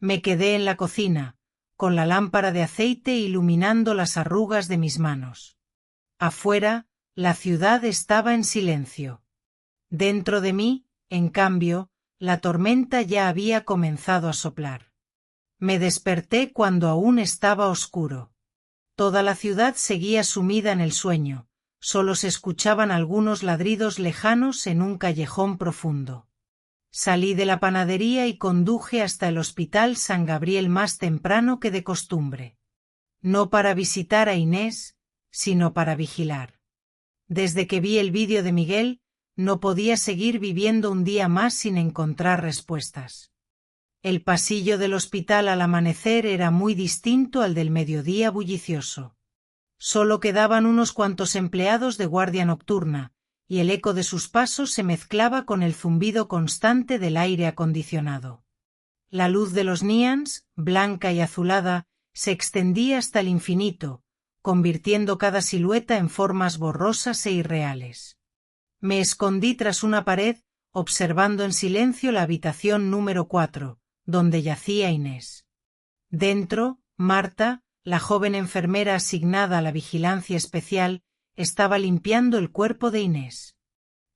Me quedé en la cocina, con la lámpara de aceite iluminando las arrugas de mis manos. Afuera, la ciudad estaba en silencio. Dentro de mí, en cambio, la tormenta ya había comenzado a soplar. Me desperté cuando aún estaba oscuro. Toda la ciudad seguía sumida en el sueño, solo se escuchaban algunos ladridos lejanos en un callejón profundo. Salí de la panadería y conduje hasta el Hospital San Gabriel más temprano que de costumbre. No para visitar a Inés, sino para vigilar. Desde que vi el vídeo de Miguel, no podía seguir viviendo un día más sin encontrar respuestas. El pasillo del hospital al amanecer era muy distinto al del mediodía bullicioso. Solo quedaban unos cuantos empleados de guardia nocturna, y el eco de sus pasos se mezclaba con el zumbido constante del aire acondicionado. La luz de los neons, blanca y azulada, se extendía hasta el infinito, convirtiendo cada silueta en formas borrosas e irreales. Me escondí tras una pared, observando en silencio la habitación número 4, donde yacía Inés. Dentro, Marta, la joven enfermera asignada a la vigilancia especial, estaba limpiando el cuerpo de Inés.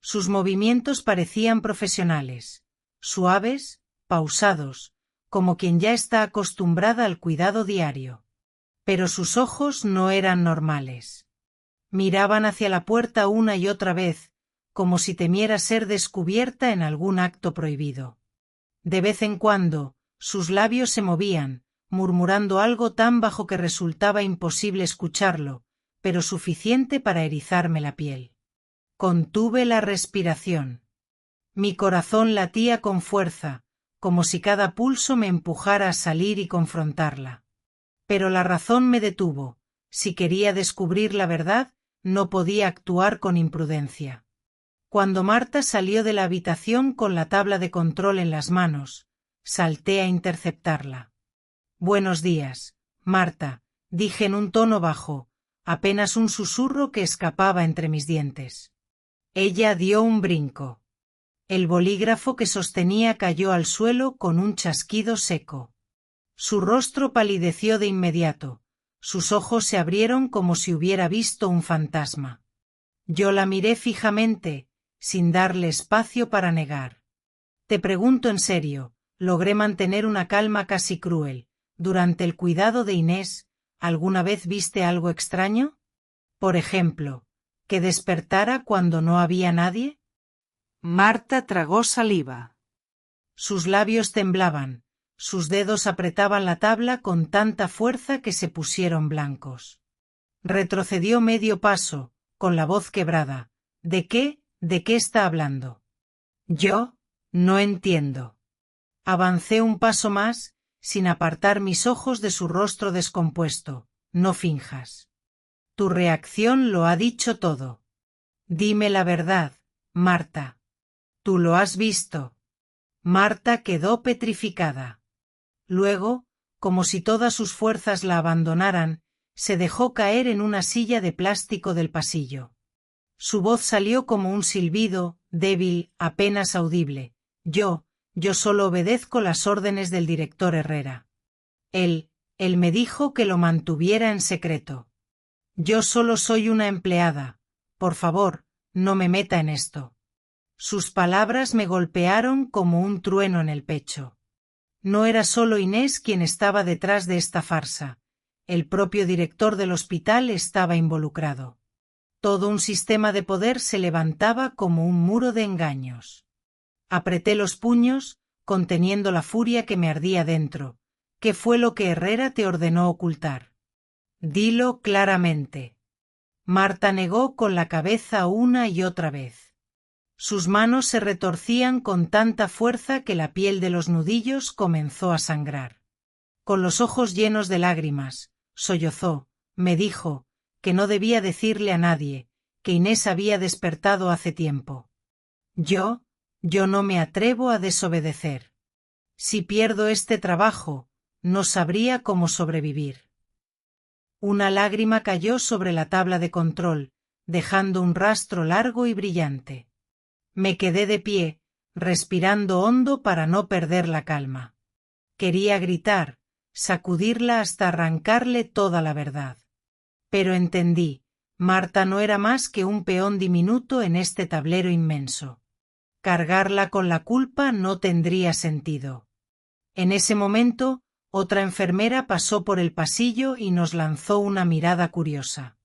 Sus movimientos parecían profesionales, suaves, pausados, como quien ya está acostumbrada al cuidado diario. Pero sus ojos no eran normales. Miraban hacia la puerta una y otra vez, como si temiera ser descubierta en algún acto prohibido. De vez en cuando, sus labios se movían, murmurando algo tan bajo que resultaba imposible escucharlo, pero suficiente para erizarme la piel. Contuve la respiración. Mi corazón latía con fuerza, como si cada pulso me empujara a salir y confrontarla. Pero la razón me detuvo. Si quería descubrir la verdad, no podía actuar con imprudencia. Cuando Marta salió de la habitación con la tabla de control en las manos, salté a interceptarla. «Buenos días, Marta», dije en un tono bajo, apenas un susurro que escapaba entre mis dientes. Ella dio un brinco. El bolígrafo que sostenía cayó al suelo con un chasquido seco. Su rostro palideció de inmediato, sus ojos se abrieron como si hubiera visto un fantasma. Yo la miré fijamente, sin darle espacio para negar. «Te pregunto en serio», logré mantener una calma casi cruel. «Durante el cuidado de Inés, ¿alguna vez viste algo extraño? Por ejemplo, que despertara cuando no había nadie». Marta tragó saliva. Sus labios temblaban, sus dedos apretaban la tabla con tanta fuerza que se pusieron blancos. Retrocedió medio paso, con la voz quebrada. ¿De qué está hablando? Yo, no entiendo. Avancé un paso más, sin apartar mis ojos de su rostro descompuesto. No finjas. Tu reacción lo ha dicho todo. Dime la verdad, Marta. ¿Tú lo has visto? Marta quedó petrificada. Luego, como si todas sus fuerzas la abandonaran, se dejó caer en una silla de plástico del pasillo. Su voz salió como un silbido, débil, apenas audible. Yo solo obedezco las órdenes del director Herrera. Él me dijo que lo mantuviera en secreto. Yo solo soy una empleada. Por favor, no me meta en esto. Sus palabras me golpearon como un trueno en el pecho. No era solo Inés quien estaba detrás de esta farsa. El propio director del hospital estaba involucrado. Todo un sistema de poder se levantaba como un muro de engaños. Apreté los puños, conteniendo la furia que me ardía dentro. ¿Qué fue lo que Herrera te ordenó ocultar? Dilo claramente. Marta negó con la cabeza una y otra vez. Sus manos se retorcían con tanta fuerza que la piel de los nudillos comenzó a sangrar. Con los ojos llenos de lágrimas, sollozó, me dijo, que no debía decirle a nadie, que Inés había despertado hace tiempo. Yo no me atrevo a desobedecer. Si pierdo este trabajo, no sabría cómo sobrevivir. Una lágrima cayó sobre la tabla de control, dejando un rastro largo y brillante. Me quedé de pie, respirando hondo para no perder la calma. Quería gritar, sacudirla hasta arrancarle toda la verdad. Pero entendí, Marta no era más que un peón diminuto en este tablero inmenso. Cargarla con la culpa no tendría sentido. En ese momento, otra enfermera pasó por el pasillo y nos lanzó una mirada curiosa.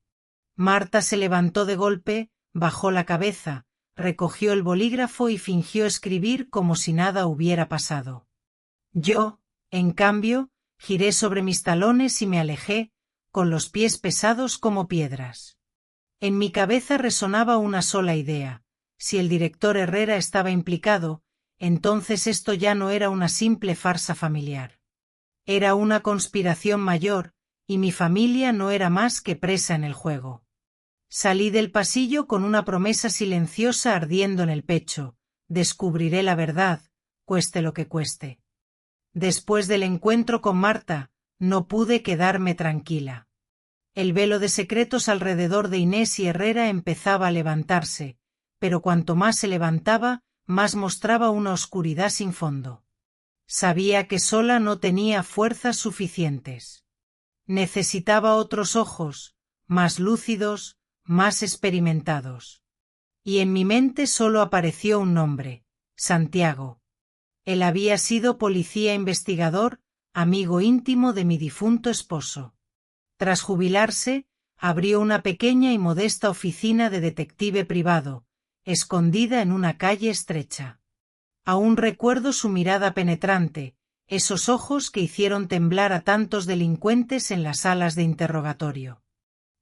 Marta se levantó de golpe, bajó la cabeza, recogió el bolígrafo y fingió escribir como si nada hubiera pasado. Yo, en cambio, giré sobre mis talones y me alejé, con los pies pesados como piedras. En mi cabeza resonaba una sola idea. Si el director Herrera estaba implicado, entonces esto ya no era una simple farsa familiar. Era una conspiración mayor, y mi familia no era más que presa en el juego. Salí del pasillo con una promesa silenciosa ardiendo en el pecho: descubriré la verdad, cueste lo que cueste. Después del encuentro con Marta, no pude quedarme tranquila. El velo de secretos alrededor de Inés y Herrera empezaba a levantarse, pero cuanto más se levantaba, más mostraba una oscuridad sin fondo. Sabía que sola no tenía fuerzas suficientes. Necesitaba otros ojos, más lúcidos, más experimentados. Y en mi mente solo apareció un nombre: Santiago. Él había sido policía investigador, amigo íntimo de mi difunto esposo. Tras jubilarse, abrió una pequeña y modesta oficina de detective privado, escondida en una calle estrecha. Aún recuerdo su mirada penetrante, esos ojos que hicieron temblar a tantos delincuentes en las salas de interrogatorio.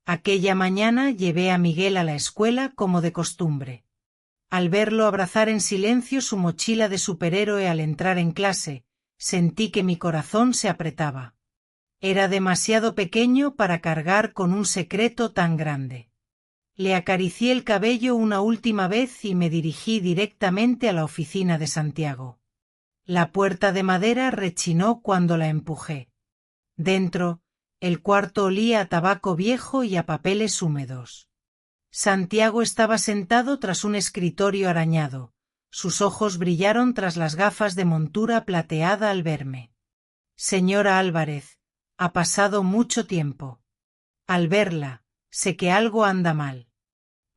Aquella mañana llevé a Miguel a la escuela como de costumbre. Al verlo abrazar en silencio su mochila de superhéroe al entrar en clase, sentí que mi corazón se apretaba. Era demasiado pequeño para cargar con un secreto tan grande. Le acaricié el cabello una última vez y me dirigí directamente a la oficina de Santiago. La puerta de madera rechinó cuando la empujé. Dentro, el cuarto olía a tabaco viejo y a papeles húmedos. Santiago estaba sentado tras un escritorio arañado. Sus ojos brillaron tras las gafas de montura plateada al verme. Señora Álvarez, ha pasado mucho tiempo. Al verla, sé que algo anda mal.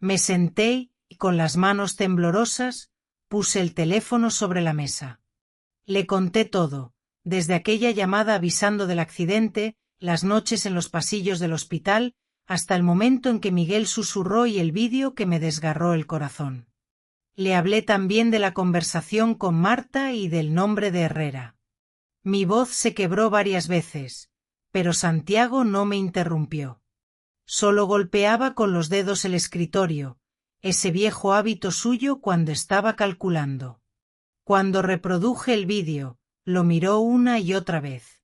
Me senté y, con las manos temblorosas, puse el teléfono sobre la mesa. Le conté todo, desde aquella llamada avisando del accidente, las noches en los pasillos del hospital, hasta el momento en que Miguel susurró y el vídeo que me desgarró el corazón. Le hablé también de la conversación con Marta y del nombre de Herrera. Mi voz se quebró varias veces, pero Santiago no me interrumpió. Solo golpeaba con los dedos el escritorio, ese viejo hábito suyo cuando estaba calculando. Cuando reproduje el vídeo, lo miró una y otra vez.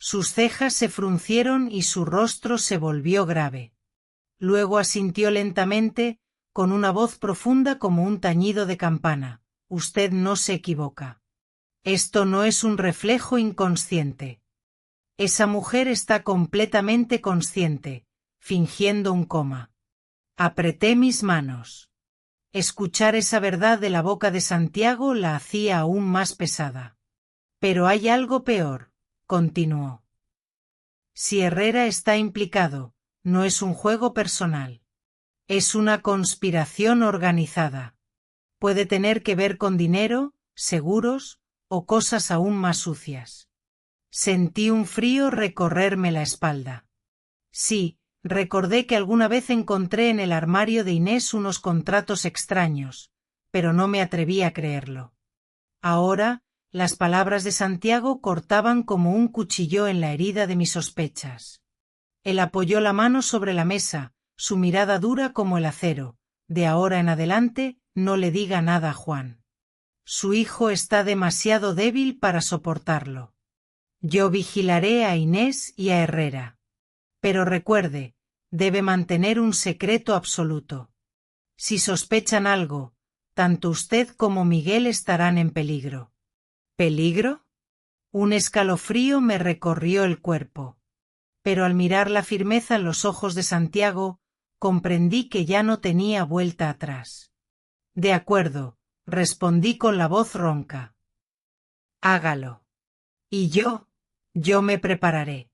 Sus cejas se fruncieron y su rostro se volvió grave. Luego asintió lentamente, con una voz profunda como un tañido de campana. Usted no se equivoca. Esto no es un reflejo inconsciente. Esa mujer está completamente consciente, fingiendo un coma. Apreté mis manos. Escuchar esa verdad de la boca de Santiago la hacía aún más pesada. Pero hay algo peor, continuó. Si Herrera está implicado, no es un juego personal. Es una conspiración organizada. Puede tener que ver con dinero, seguros, o cosas aún más sucias. Sentí un frío recorrerme la espalda. Sí, recordé que alguna vez encontré en el armario de Inés unos contratos extraños, pero no me atreví a creerlo. Ahora, las palabras de Santiago cortaban como un cuchillo en la herida de mis sospechas. Él apoyó la mano sobre la mesa, su mirada dura como el acero. De ahora en adelante, no le diga nada a Juan. Su hijo está demasiado débil para soportarlo. Yo vigilaré a Inés y a Herrera. Pero recuerde, debe mantener un secreto absoluto. Si sospechan algo, tanto usted como Miguel estarán en peligro. ¿Peligro? Un escalofrío me recorrió el cuerpo. Pero al mirar la firmeza en los ojos de Santiago, comprendí que ya no tenía vuelta atrás. De acuerdo, respondí con la voz ronca. Hágalo. Y yo me prepararé.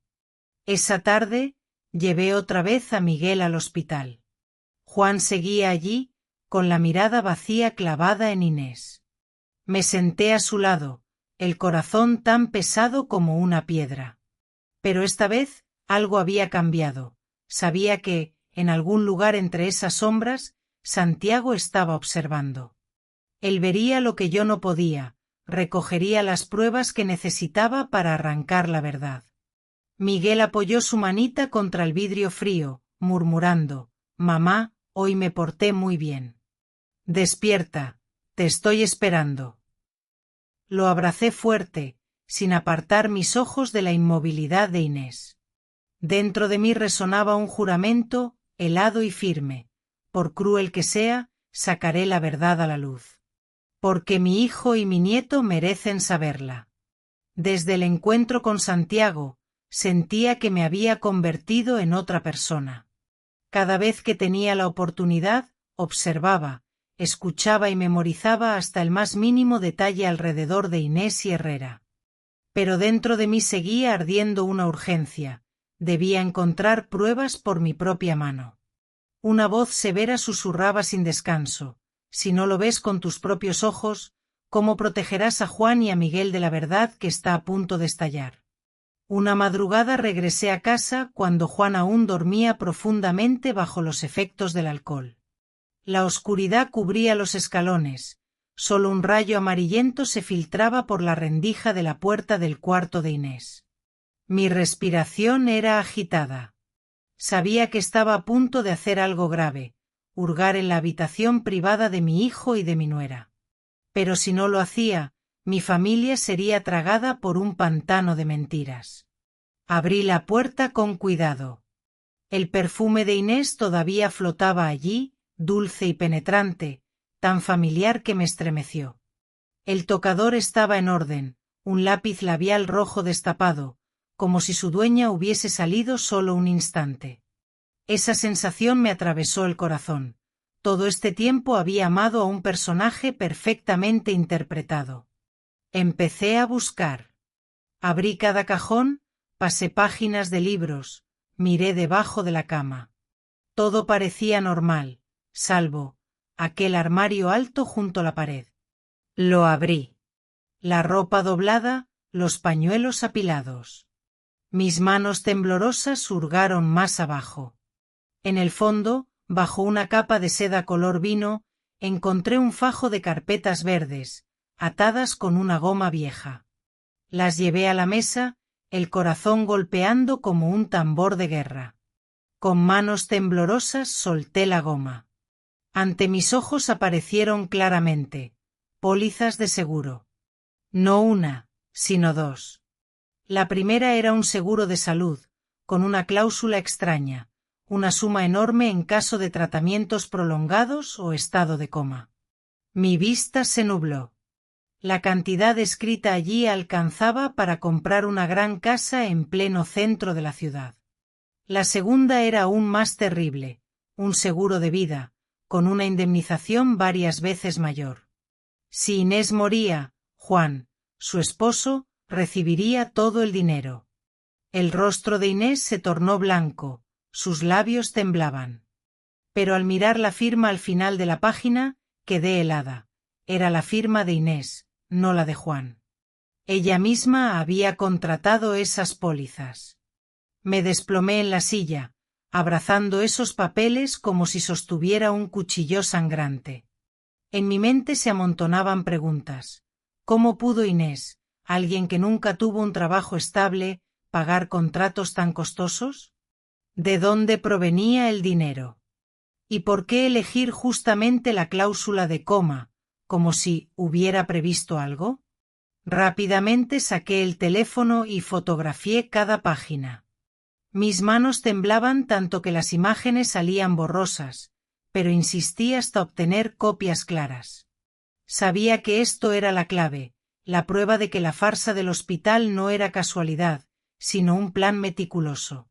Esa tarde, llevé otra vez a Miguel al hospital. Juan seguía allí, con la mirada vacía clavada en Inés. Me senté a su lado, el corazón tan pesado como una piedra. Pero esta vez, algo había cambiado. Sabía que, en algún lugar entre esas sombras, Santiago estaba observando. Él vería lo que yo no podía, recogería las pruebas que necesitaba para arrancar la verdad. Miguel apoyó su manita contra el vidrio frío, murmurando, «Mamá, hoy me porté muy bien. Despierta, te estoy esperando». Lo abracé fuerte, sin apartar mis ojos de la inmovilidad de Inés. Dentro de mí resonaba un juramento, helado y firme. Por cruel que sea, sacaré la verdad a la luz. Porque mi hijo y mi nieto merecen saberla. Desde el encuentro con Santiago, sentía que me había convertido en otra persona. Cada vez que tenía la oportunidad, observaba, escuchaba y memorizaba hasta el más mínimo detalle alrededor de Inés y Herrera. Pero dentro de mí seguía ardiendo una urgencia. Debía encontrar pruebas por mi propia mano. Una voz severa susurraba sin descanso. Si no lo ves con tus propios ojos, ¿cómo protegerás a Juan y a Miguel de la verdad que está a punto de estallar? Una madrugada regresé a casa cuando Juan aún dormía profundamente bajo los efectos del alcohol. La oscuridad cubría los escalones, solo un rayo amarillento se filtraba por la rendija de la puerta del cuarto de Inés. Mi respiración era agitada. Sabía que estaba a punto de hacer algo grave, hurgar en la habitación privada de mi hijo y de mi nuera. Pero si no lo hacía, mi familia sería tragada por un pantano de mentiras. Abrí la puerta con cuidado. El perfume de Inés todavía flotaba allí, dulce y penetrante, tan familiar que me estremeció. El tocador estaba en orden, un lápiz labial rojo destapado, como si su dueña hubiese salido solo un instante. Esa sensación me atravesó el corazón. Todo este tiempo había amado a un personaje perfectamente interpretado. Empecé a buscar. Abrí cada cajón, pasé páginas de libros, miré debajo de la cama. Todo parecía normal, salvo aquel armario alto junto a la pared. Lo abrí. La ropa doblada, los pañuelos apilados. Mis manos temblorosas hurgaron más abajo. En el fondo, bajo una capa de seda color vino, encontré un fajo de carpetas verdes, atadas con una goma vieja. Las llevé a la mesa, el corazón golpeando como un tambor de guerra. Con manos temblorosas solté la goma. Ante mis ojos aparecieron claramente pólizas de seguro. No una, sino dos. La primera era un seguro de salud, con una cláusula extraña, una suma enorme en caso de tratamientos prolongados o estado de coma. Mi vista se nubló. La cantidad escrita allí alcanzaba para comprar una gran casa en pleno centro de la ciudad. La segunda era aún más terrible, un seguro de vida, con una indemnización varias veces mayor. Si Inés moría, Juan, su esposo, recibiría todo el dinero. El rostro de Inés se tornó blanco, sus labios temblaban. Pero al mirar la firma al final de la página, quedé helada. Era la firma de Inés, no la de Juan. Ella misma había contratado esas pólizas. Me desplomé en la silla, abrazando esos papeles como si sostuviera un cuchillo sangrante. En mi mente se amontonaban preguntas. ¿Cómo pudo Inés, alguien que nunca tuvo un trabajo estable, pagar contratos tan costosos? ¿De dónde provenía el dinero? ¿Y por qué elegir justamente la cláusula de coma, como si hubiera previsto algo? Rápidamente saqué el teléfono y fotografié cada página. Mis manos temblaban tanto que las imágenes salían borrosas, pero insistí hasta obtener copias claras. Sabía que esto era la clave, la prueba de que la farsa del hospital no era casualidad, sino un plan meticuloso.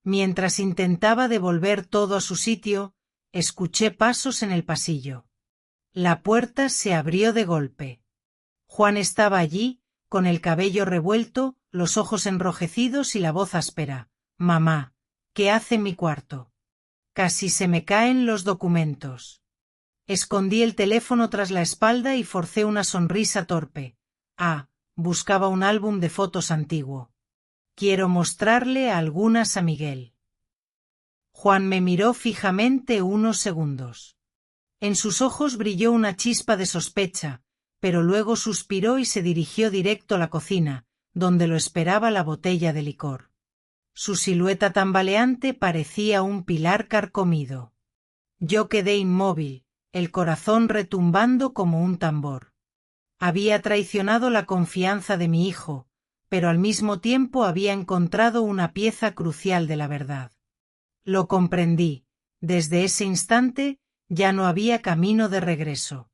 Mientras intentaba devolver todo a su sitio, escuché pasos en el pasillo. La puerta se abrió de golpe. Juan estaba allí, con el cabello revuelto, los ojos enrojecidos y la voz áspera. «Mamá, ¿qué hace en mi cuarto?» Casi se me caen los documentos. Escondí el teléfono tras la espalda y forcé una sonrisa torpe. Buscaba un álbum de fotos antiguo. Quiero mostrarle algunas a Miguel. Juan me miró fijamente unos segundos. En sus ojos brilló una chispa de sospecha, pero luego suspiró y se dirigió directo a la cocina, donde lo esperaba la botella de licor. Su silueta tambaleante parecía un pilar carcomido. Yo quedé inmóvil, el corazón retumbando como un tambor. Había traicionado la confianza de mi hijo, pero al mismo tiempo había encontrado una pieza crucial de la verdad. Lo comprendí. Desde ese instante, ya no había camino de regreso.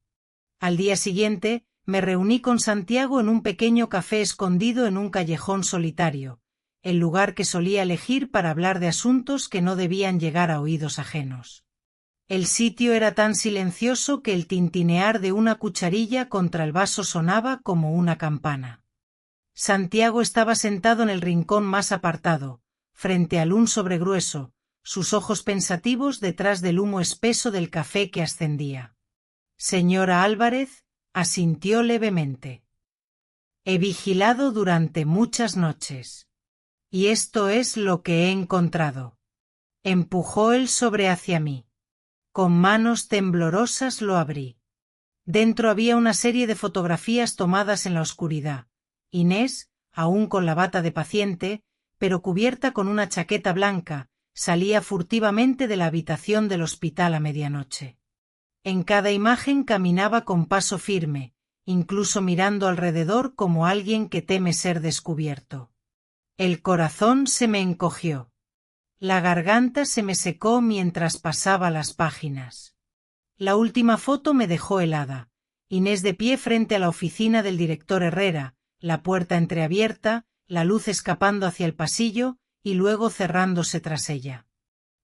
Al día siguiente, me reuní con Santiago en un pequeño café escondido en un callejón solitario, el lugar que solía elegir para hablar de asuntos que no debían llegar a oídos ajenos. El sitio era tan silencioso que el tintinear de una cucharilla contra el vaso sonaba como una campana. Santiago estaba sentado en el rincón más apartado, frente al un sobregrueso, sus ojos pensativos detrás del humo espeso del café que ascendía. «Señora Álvarez», asintió levemente. «He vigilado durante muchas noches. Y esto es lo que he encontrado». Empujó el sobre hacia mí. Con manos temblorosas lo abrí. Dentro había una serie de fotografías tomadas en la oscuridad. Inés, aún con la bata de paciente, pero cubierta con una chaqueta blanca, salía furtivamente de la habitación del hospital a medianoche. En cada imagen caminaba con paso firme, incluso mirando alrededor como alguien que teme ser descubierto. El corazón se me encogió. La garganta se me secó mientras pasaba las páginas. La última foto me dejó helada. Inés de pie frente a la oficina del director Herrera, la puerta entreabierta, la luz escapando hacia el pasillo y luego cerrándose tras ella.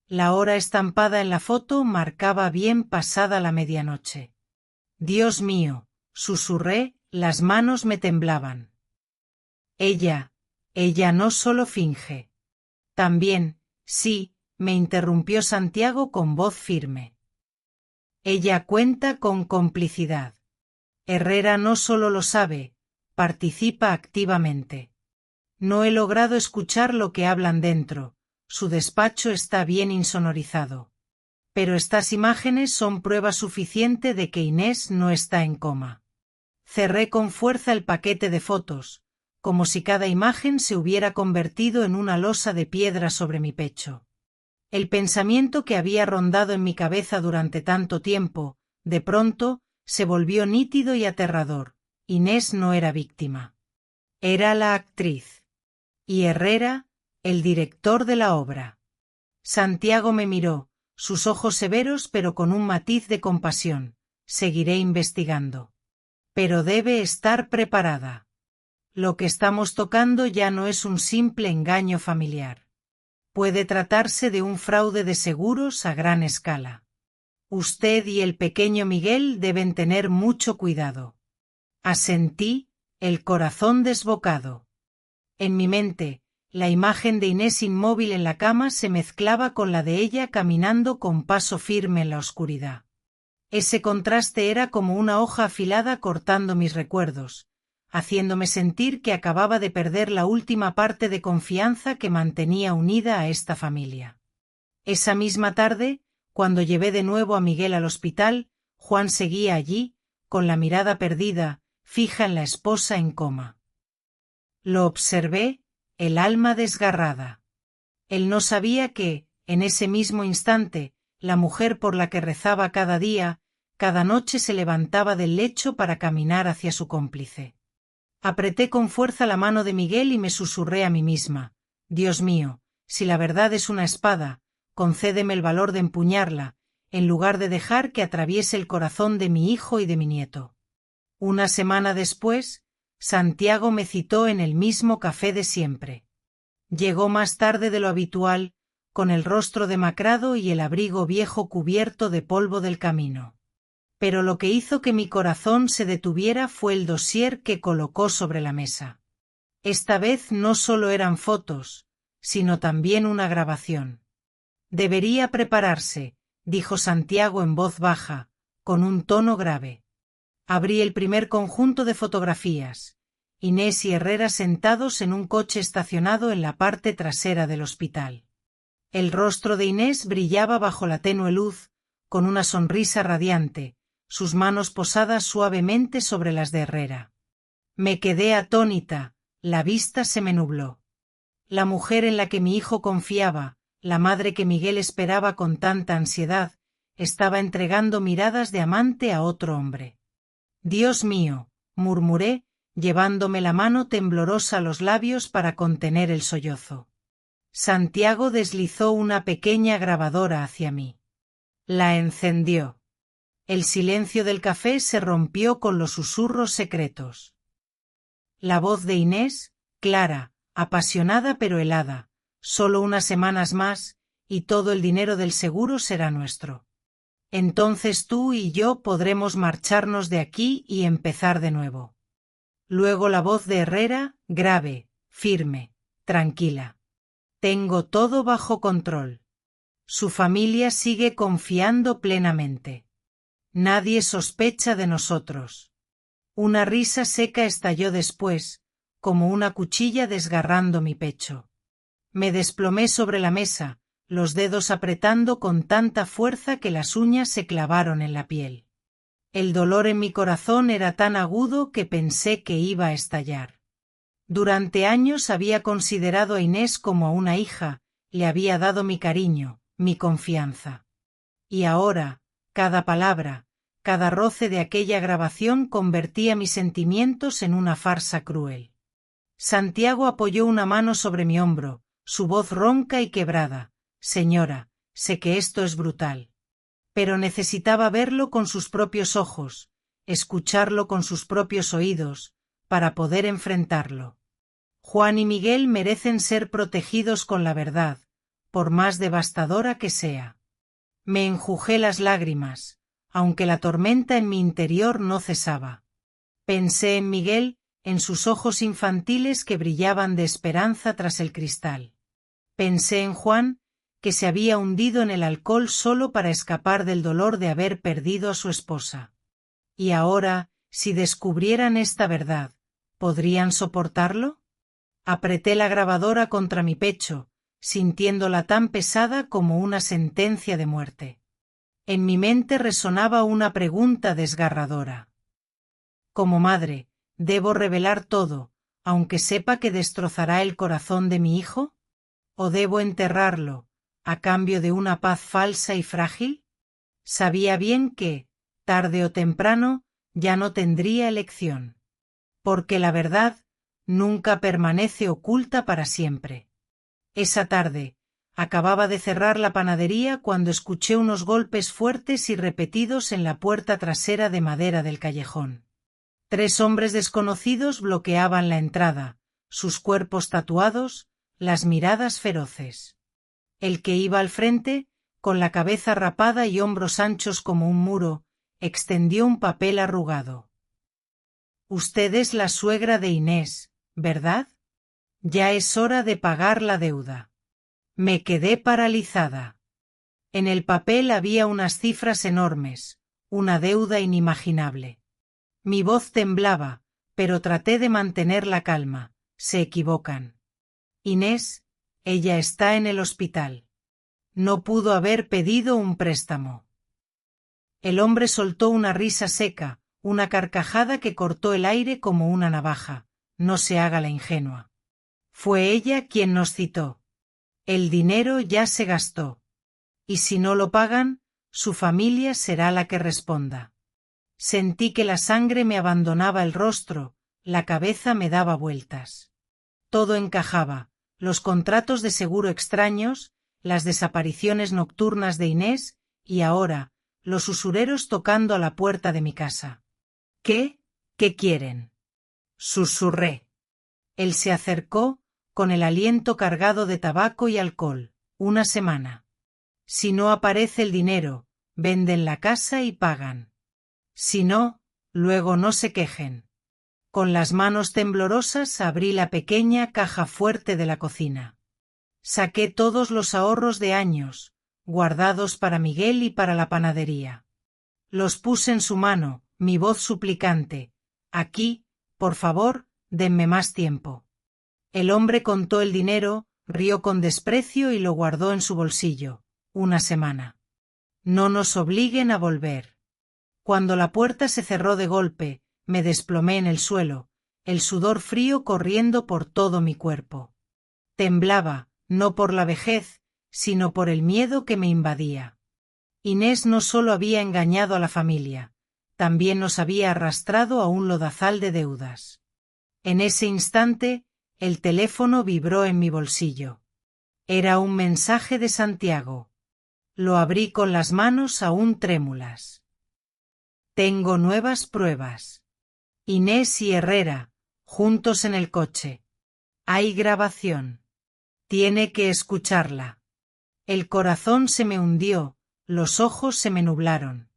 La hora estampada en la foto marcaba bien pasada la medianoche. Dios mío, susurré, las manos me temblaban. Ella no solo finge. También, sí, me interrumpió Santiago con voz firme. Ella cuenta con complicidad. Herrera no solo lo sabe, participa activamente. No he logrado escuchar lo que hablan dentro, su despacho está bien insonorizado. Pero estas imágenes son prueba suficiente de que Inés no está en coma. Cerré con fuerza el paquete de fotos, como si cada imagen se hubiera convertido en una losa de piedra sobre mi pecho. El pensamiento que había rondado en mi cabeza durante tanto tiempo, de pronto, se volvió nítido y aterrador. Inés no era víctima. Era la actriz. Y Herrera, el director de la obra. Santiago me miró, sus ojos severos pero con un matiz de compasión. Seguiré investigando. Pero debe estar preparada. Lo que estamos tocando ya no es un simple engaño familiar. Puede tratarse de un fraude de seguros a gran escala. Usted y el pequeño Miguel deben tener mucho cuidado. Asentí, el corazón desbocado. En mi mente, la imagen de Inés inmóvil en la cama se mezclaba con la de ella caminando con paso firme en la oscuridad. Ese contraste era como una hoja afilada cortando mis recuerdos, haciéndome sentir que acababa de perder la última parte de confianza que mantenía unida a esta familia. Esa misma tarde, cuando llevé de nuevo a Miguel al hospital, Juan seguía allí, con la mirada perdida, fija en la esposa en coma. Lo observé, el alma desgarrada. Él no sabía que, en ese mismo instante, la mujer por la que rezaba cada día, cada noche se levantaba del lecho para caminar hacia su cómplice. Apreté con fuerza la mano de Miguel y me susurré a mí misma: Dios mío, si la verdad es una espada, concédeme el valor de empuñarla, en lugar de dejar que atraviese el corazón de mi hijo y de mi nieto. Una semana después, Santiago me citó en el mismo café de siempre. Llegó más tarde de lo habitual, con el rostro demacrado y el abrigo viejo cubierto de polvo del camino. Pero lo que hizo que mi corazón se detuviera fue el dossier que colocó sobre la mesa. Esta vez no solo eran fotos, sino también una grabación. Debería prepararse, dijo Santiago en voz baja, con un tono grave. Abrí el primer conjunto de fotografías. Inés y Herrera sentados en un coche estacionado en la parte trasera del hospital. El rostro de Inés brillaba bajo la tenue luz, con una sonrisa radiante, sus manos posadas suavemente sobre las de Herrera. Me quedé atónita, la vista se me nubló. La mujer en la que mi hijo confiaba, la madre que Miguel esperaba con tanta ansiedad, estaba entregando miradas de amante a otro hombre. Dios mío, murmuré, llevándome la mano temblorosa a los labios para contener el sollozo. Santiago deslizó una pequeña grabadora hacia mí. La encendió. El silencio del café se rompió con los susurros secretos. La voz de Inés, clara, apasionada pero helada: solo unas semanas más, y todo el dinero del seguro será nuestro. Entonces tú y yo podremos marcharnos de aquí y empezar de nuevo. Luego la voz de Herrera, grave, firme, tranquila. Tengo todo bajo control. Su familia sigue confiando plenamente. Nadie sospecha de nosotros. Una risa seca estalló después, como una cuchilla desgarrando mi pecho. Me desplomé sobre la mesa, los dedos apretando con tanta fuerza que las uñas se clavaron en la piel. El dolor en mi corazón era tan agudo que pensé que iba a estallar. Durante años había considerado a Inés como a una hija, le había dado mi cariño, mi confianza. Y ahora, cada palabra, cada roce de aquella grabación convertía mis sentimientos en una farsa cruel. Santiago apoyó una mano sobre mi hombro, su voz ronca y quebrada. Señora, sé que esto es brutal. Pero necesitaba verlo con sus propios ojos, escucharlo con sus propios oídos, para poder enfrentarlo. Juan y Miguel merecen ser protegidos con la verdad, por más devastadora que sea. Me enjugé las lágrimas, aunque la tormenta en mi interior no cesaba. Pensé en Miguel, en sus ojos infantiles que brillaban de esperanza tras el cristal. Pensé en Juan, que se había hundido en el alcohol solo para escapar del dolor de haber perdido a su esposa. Y ahora, si descubrieran esta verdad, ¿podrían soportarlo? Apreté la grabadora contra mi pecho, sintiéndola tan pesada como una sentencia de muerte. En mi mente resonaba una pregunta desgarradora. Como madre, ¿debo revelar todo, aunque sepa que destrozará el corazón de mi hijo? ¿O debo enterrarlo, a cambio de una paz falsa y frágil? Sabía bien que, tarde o temprano, ya no tendría elección. Porque la verdad nunca permanece oculta para siempre. Esa tarde, acababa de cerrar la panadería cuando escuché unos golpes fuertes y repetidos en la puerta trasera de madera del callejón. 3 hombres desconocidos bloqueaban la entrada, sus cuerpos tatuados, las miradas feroces. El que iba al frente, con la cabeza rapada y hombros anchos como un muro, extendió un papel arrugado. Usted es la suegra de Inés, ¿verdad? Ya es hora de pagar la deuda. Me quedé paralizada. En el papel había unas cifras enormes, una deuda inimaginable. Mi voz temblaba, pero traté de mantener la calma. Se equivocan. Inés, ella está en el hospital. No pudo haber pedido un préstamo. El hombre soltó una risa seca, una carcajada que cortó el aire como una navaja. No se haga la ingenua. Fue ella quien nos citó. El dinero ya se gastó. Y si no lo pagan, su familia será la que responda. Sentí que la sangre me abandonaba el rostro, la cabeza me daba vueltas. Todo encajaba, los contratos de seguro extraños, las desapariciones nocturnas de Inés, y ahora, los usureros tocando a la puerta de mi casa. ¿Qué? ¿Qué quieren? Susurré. Él se acercó, con el aliento cargado de tabaco y alcohol. 1 semana. Si no aparece el dinero, venden la casa y pagan. Si no, luego no se quejen. Con las manos temblorosas abrí la pequeña caja fuerte de la cocina. Saqué todos los ahorros de años, guardados para Miguel y para la panadería. Los puse en su mano, mi voz suplicante. Aquí, por favor, denme más tiempo. El hombre contó el dinero, rió con desprecio y lo guardó en su bolsillo. 1 semana. No nos obliguen a volver. Cuando la puerta se cerró de golpe, me desplomé en el suelo, el sudor frío corriendo por todo mi cuerpo. Temblaba, no por la vejez, sino por el miedo que me invadía. Inés no solo había engañado a la familia, también nos había arrastrado a un lodazal de deudas. En ese instante, el teléfono vibró en mi bolsillo. Era un mensaje de Santiago. Lo abrí con las manos aún trémulas. Tengo nuevas pruebas. Inés y Herrera, juntos en el coche. Hay grabación. Tiene que escucharla. El corazón se me hundió, los ojos se me nublaron.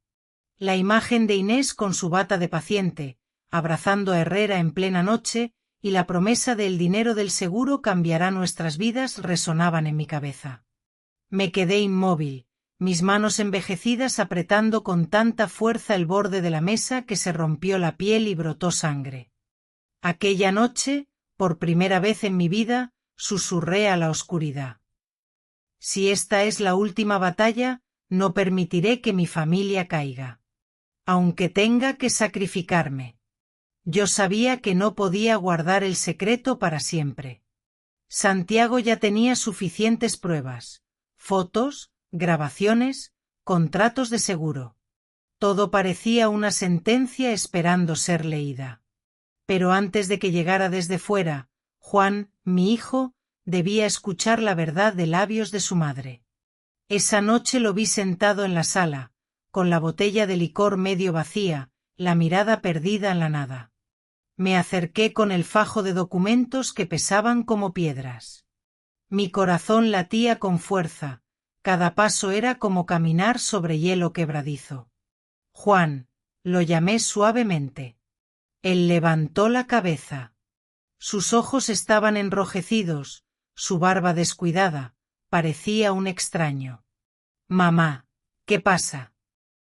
La imagen de Inés con su bata de paciente, abrazando a Herrera en plena noche, y la promesa del dinero del seguro cambiará nuestras vidas resonaban en mi cabeza. Me quedé inmóvil, mis manos envejecidas apretando con tanta fuerza el borde de la mesa que se rompió la piel y brotó sangre. Aquella noche, por primera vez en mi vida, susurré a la oscuridad. Si esta es la última batalla, no permitiré que mi familia caiga. Aunque tenga que sacrificarme. Yo sabía que no podía guardar el secreto para siempre. Santiago ya tenía suficientes pruebas: fotos, grabaciones, contratos de seguro. Todo parecía una sentencia esperando ser leída. Pero antes de que llegara desde fuera, Juan, mi hijo, debía escuchar la verdad de labios de su madre. Esa noche lo vi sentado en la sala, con la botella de licor medio vacía, la mirada perdida en la nada. Me acerqué con el fajo de documentos que pesaban como piedras. Mi corazón latía con fuerza, cada paso era como caminar sobre hielo quebradizo. Juan, lo llamé suavemente. Él levantó la cabeza. Sus ojos estaban enrojecidos, su barba descuidada, parecía un extraño. Mamá, ¿qué pasa?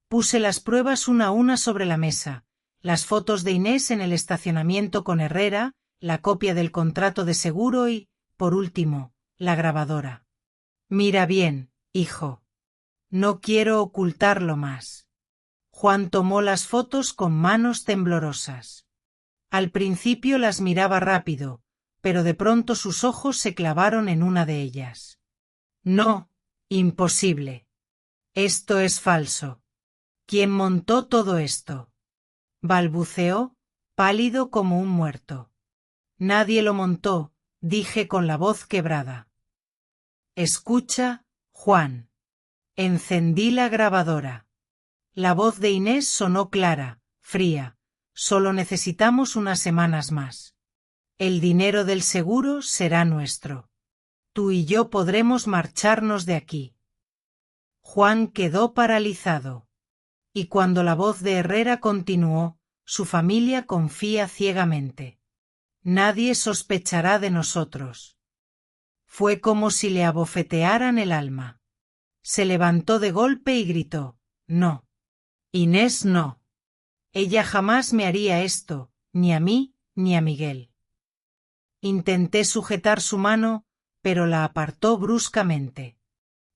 Puse las pruebas una a una sobre la mesa, las fotos de Inés en el estacionamiento con Herrera, la copia del contrato de seguro y, por último, la grabadora. Mira bien, hijo. No quiero ocultarlo más. Juan tomó las fotos con manos temblorosas. Al principio las miraba rápido, pero de pronto sus ojos se clavaron en una de ellas. No, imposible. Esto es falso. ¿Quién montó todo esto? Balbuceó, pálido como un muerto. Nadie lo montó, dije con la voz quebrada. Escucha, Juan. Encendí la grabadora. La voz de Inés sonó clara, fría. Solo necesitamos unas semanas más. El dinero del seguro será nuestro. Tú y yo podremos marcharnos de aquí. Juan quedó paralizado. Y cuando la voz de Herrera continuó, su familia confía ciegamente. Nadie sospechará de nosotros. Fue como si le abofetearan el alma. Se levantó de golpe y gritó: no. Inés no. Ella jamás me haría esto, ni a mí, ni a Miguel. Intenté sujetar su mano, pero la apartó bruscamente.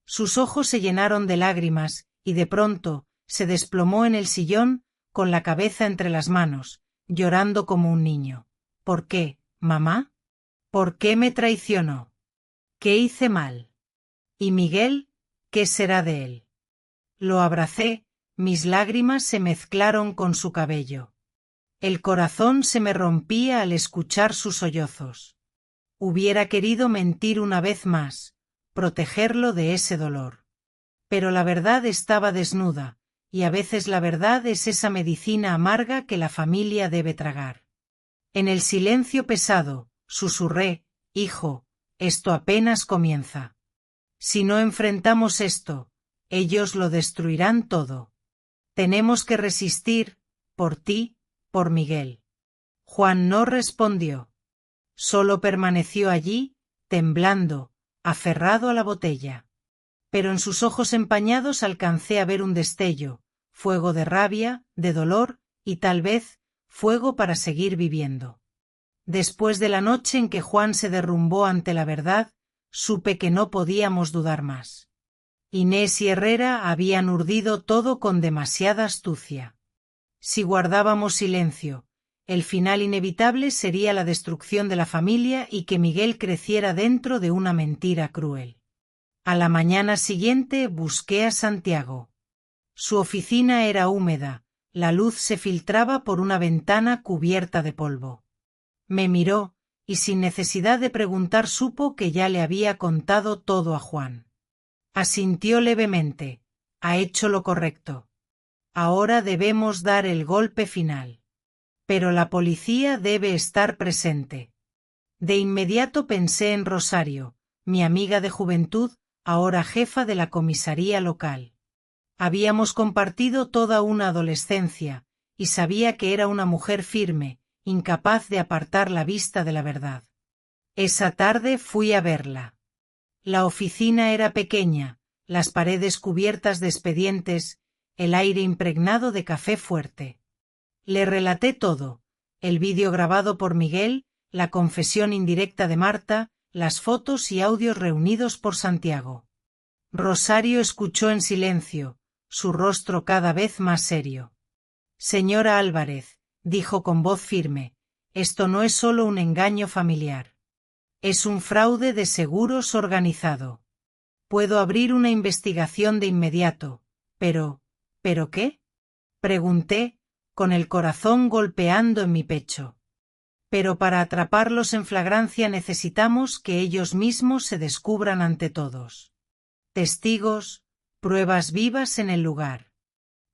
Sus ojos se llenaron de lágrimas, y de pronto, se desplomó en el sillón, con la cabeza entre las manos, llorando como un niño. ¿Por qué, mamá? ¿Por qué me traicionó? ¿Qué hice mal? ¿Y Miguel? ¿Qué será de él? Lo abracé, mis lágrimas se mezclaron con su cabello. El corazón se me rompía al escuchar sus sollozos. Hubiera querido mentir una vez más, protegerlo de ese dolor. Pero la verdad estaba desnuda, y a veces la verdad es esa medicina amarga que la familia debe tragar. En el silencio pesado, susurré: hijo, esto apenas comienza. Si no enfrentamos esto, ellos lo destruirán todo. Tenemos que resistir, por ti, por Miguel. Juan no respondió. Solo permaneció allí, temblando, aferrado a la botella. Pero en sus ojos empañados alcancé a ver un destello, fuego de rabia, de dolor, y tal vez, fuego para seguir viviendo. Después de la noche en que Juan se derrumbó ante la verdad, supe que no podíamos dudar más. Inés y Herrera habían urdido todo con demasiada astucia. Si guardábamos silencio, el final inevitable sería la destrucción de la familia y que Miguel creciera dentro de una mentira cruel. A la mañana siguiente busqué a Santiago. Su oficina era húmeda, la luz se filtraba por una ventana cubierta de polvo. Me miró, y sin necesidad de preguntar supo que ya le había contado todo a Juan. Asintió levemente: ha hecho lo correcto. Ahora debemos dar el golpe final. Pero la policía debe estar presente. De inmediato pensé en Rosario, mi amiga de juventud, ahora jefa de la comisaría local. Habíamos compartido toda una adolescencia, y sabía que era una mujer firme, incapaz de apartar la vista de la verdad. Esa tarde fui a verla. La oficina era pequeña, las paredes cubiertas de expedientes, el aire impregnado de café fuerte. Le relaté todo: el vídeo grabado por Miguel, la confesión indirecta de Marta, las fotos y audios reunidos por Santiago. Rosario escuchó en silencio, su rostro cada vez más serio. Señora Álvarez, dijo con voz firme, esto no es solo un engaño familiar. Es un fraude de seguros organizado. Puedo abrir una investigación de inmediato, pero... ¿pero qué? Pregunté, con el corazón golpeando en mi pecho. Pero para atraparlos en flagrancia necesitamos que ellos mismos se descubran ante todos. Testigos, pruebas vivas en el lugar.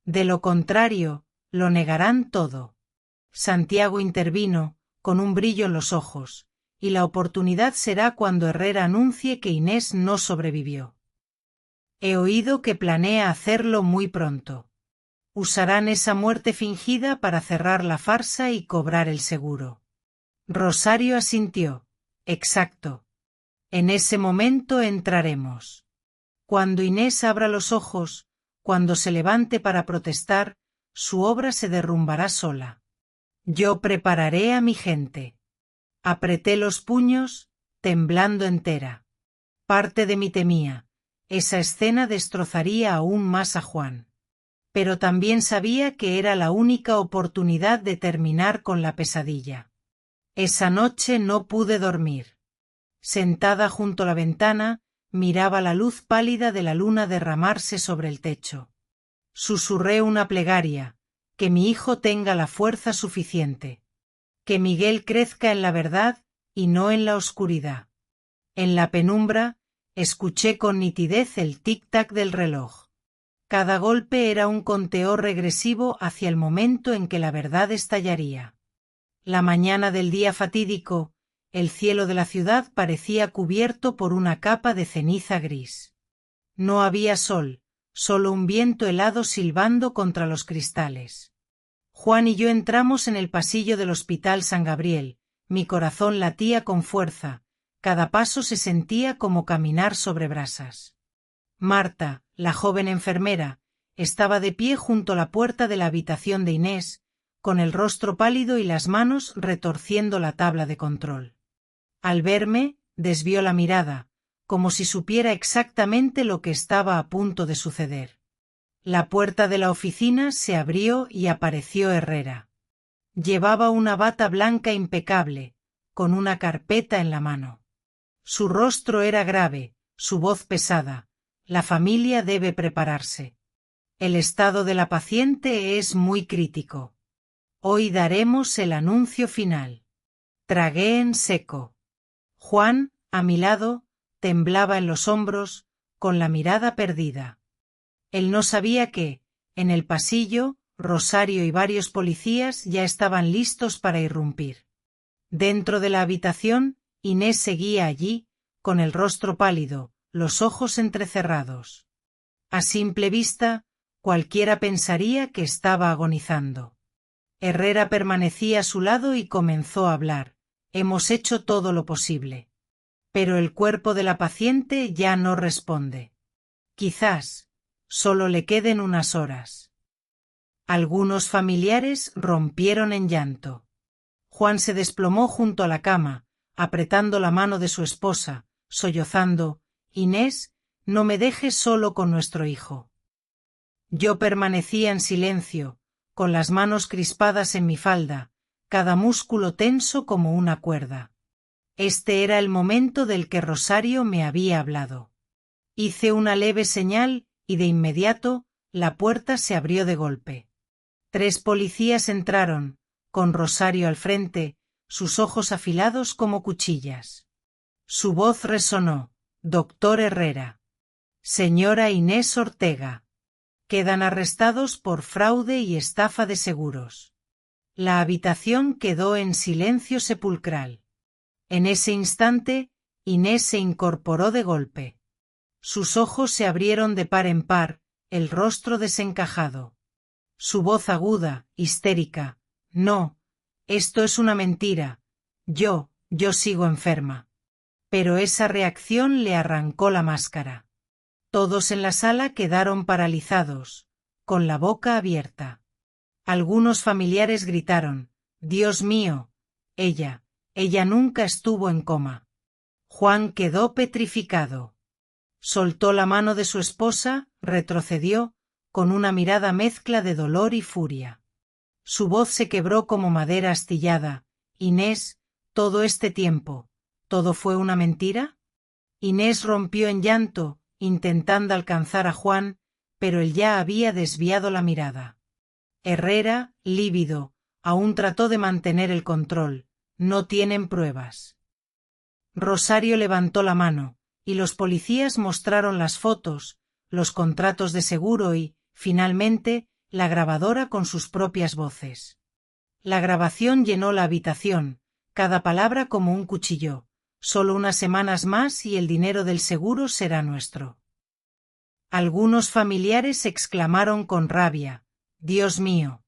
De lo contrario, lo negarán todo. Santiago intervino, con un brillo en los ojos, y la oportunidad será cuando Herrera anuncie que Inés no sobrevivió. He oído que planea hacerlo muy pronto. Usarán esa muerte fingida para cerrar la farsa y cobrar el seguro. Rosario asintió. Exacto. En ese momento entraremos. Cuando Inés abra los ojos, cuando se levante para protestar, su obra se derrumbará sola. Yo prepararé a mi gente. Apreté los puños, temblando entera. Parte de mí temía. Esa escena destrozaría aún más a Juan. Pero también sabía que era la única oportunidad de terminar con la pesadilla. Esa noche no pude dormir. Sentada junto a la ventana, miraba la luz pálida de la luna derramarse sobre el techo. Susurré una plegaria, que mi hijo tenga la fuerza suficiente. Que Miguel crezca en la verdad y no en la oscuridad. En la penumbra, escuché con nitidez el tic-tac del reloj. Cada golpe era un conteo regresivo hacia el momento en que la verdad estallaría. La mañana del día fatídico, el cielo de la ciudad parecía cubierto por una capa de ceniza gris. No había sol, solo un viento helado silbando contra los cristales. Juan y yo entramos en el pasillo del Hospital San Gabriel, mi corazón latía con fuerza, cada paso se sentía como caminar sobre brasas. Marta, la joven enfermera, estaba de pie junto a la puerta de la habitación de Inés, con el rostro pálido y las manos retorciendo la tabla de control. Al verme, desvió la mirada, como si supiera exactamente lo que estaba a punto de suceder. La puerta de la oficina se abrió y apareció Herrera. Llevaba una bata blanca impecable, con una carpeta en la mano. Su rostro era grave, su voz pesada. La familia debe prepararse. El estado de la paciente es muy crítico. Hoy daremos el anuncio final. Tragué en seco. Juan, a mi lado, temblaba en los hombros, con la mirada perdida. Él no sabía que, en el pasillo, Rosario y varios policías ya estaban listos para irrumpir. Dentro de la habitación, Inés seguía allí, con el rostro pálido, los ojos entrecerrados. A simple vista, cualquiera pensaría que estaba agonizando. Herrera permanecía a su lado y comenzó a hablar. Hemos hecho todo lo posible. Pero el cuerpo de la paciente ya no responde. Quizás, solo le queden unas horas. Algunos familiares rompieron en llanto. Juan se desplomó junto a la cama, apretando la mano de su esposa, sollozando, Inés, no me dejes solo con nuestro hijo. Yo permanecía en silencio, con las manos crispadas en mi falda, cada músculo tenso como una cuerda. Este era el momento del que Rosario me había hablado. Hice una leve señal, y de inmediato, la puerta se abrió de golpe. 3 policías entraron, con Rosario al frente, sus ojos afilados como cuchillas. Su voz resonó, Doctor Herrera. Señora Inés Ortega. Quedan arrestados por fraude y estafa de seguros. La habitación quedó en silencio sepulcral. En ese instante, Inés se incorporó de golpe. Sus ojos se abrieron de par en par, el rostro desencajado. Su voz aguda, histérica. No, esto es una mentira. Yo sigo enferma. Pero esa reacción le arrancó la máscara. Todos en la sala quedaron paralizados, con la boca abierta. Algunos familiares gritaron, Dios mío, ella nunca estuvo en coma. Juan quedó petrificado. Soltó la mano de su esposa, retrocedió, con una mirada mezcla de dolor y furia. Su voz se quebró como madera astillada. Inés, todo este tiempo, ¿Todo fue una mentira? Inés rompió en llanto, intentando alcanzar a Juan, pero él ya había desviado la mirada. Herrera, lívido, aún trató de mantener el control. No tienen pruebas. Rosario levantó la mano, y los policías mostraron las fotos, los contratos de seguro y, finalmente, la grabadora con sus propias voces. La grabación llenó la habitación, cada palabra como un cuchillo. Solo unas semanas más y el dinero del seguro será nuestro. Algunos familiares exclamaron con rabia: «Dios mío.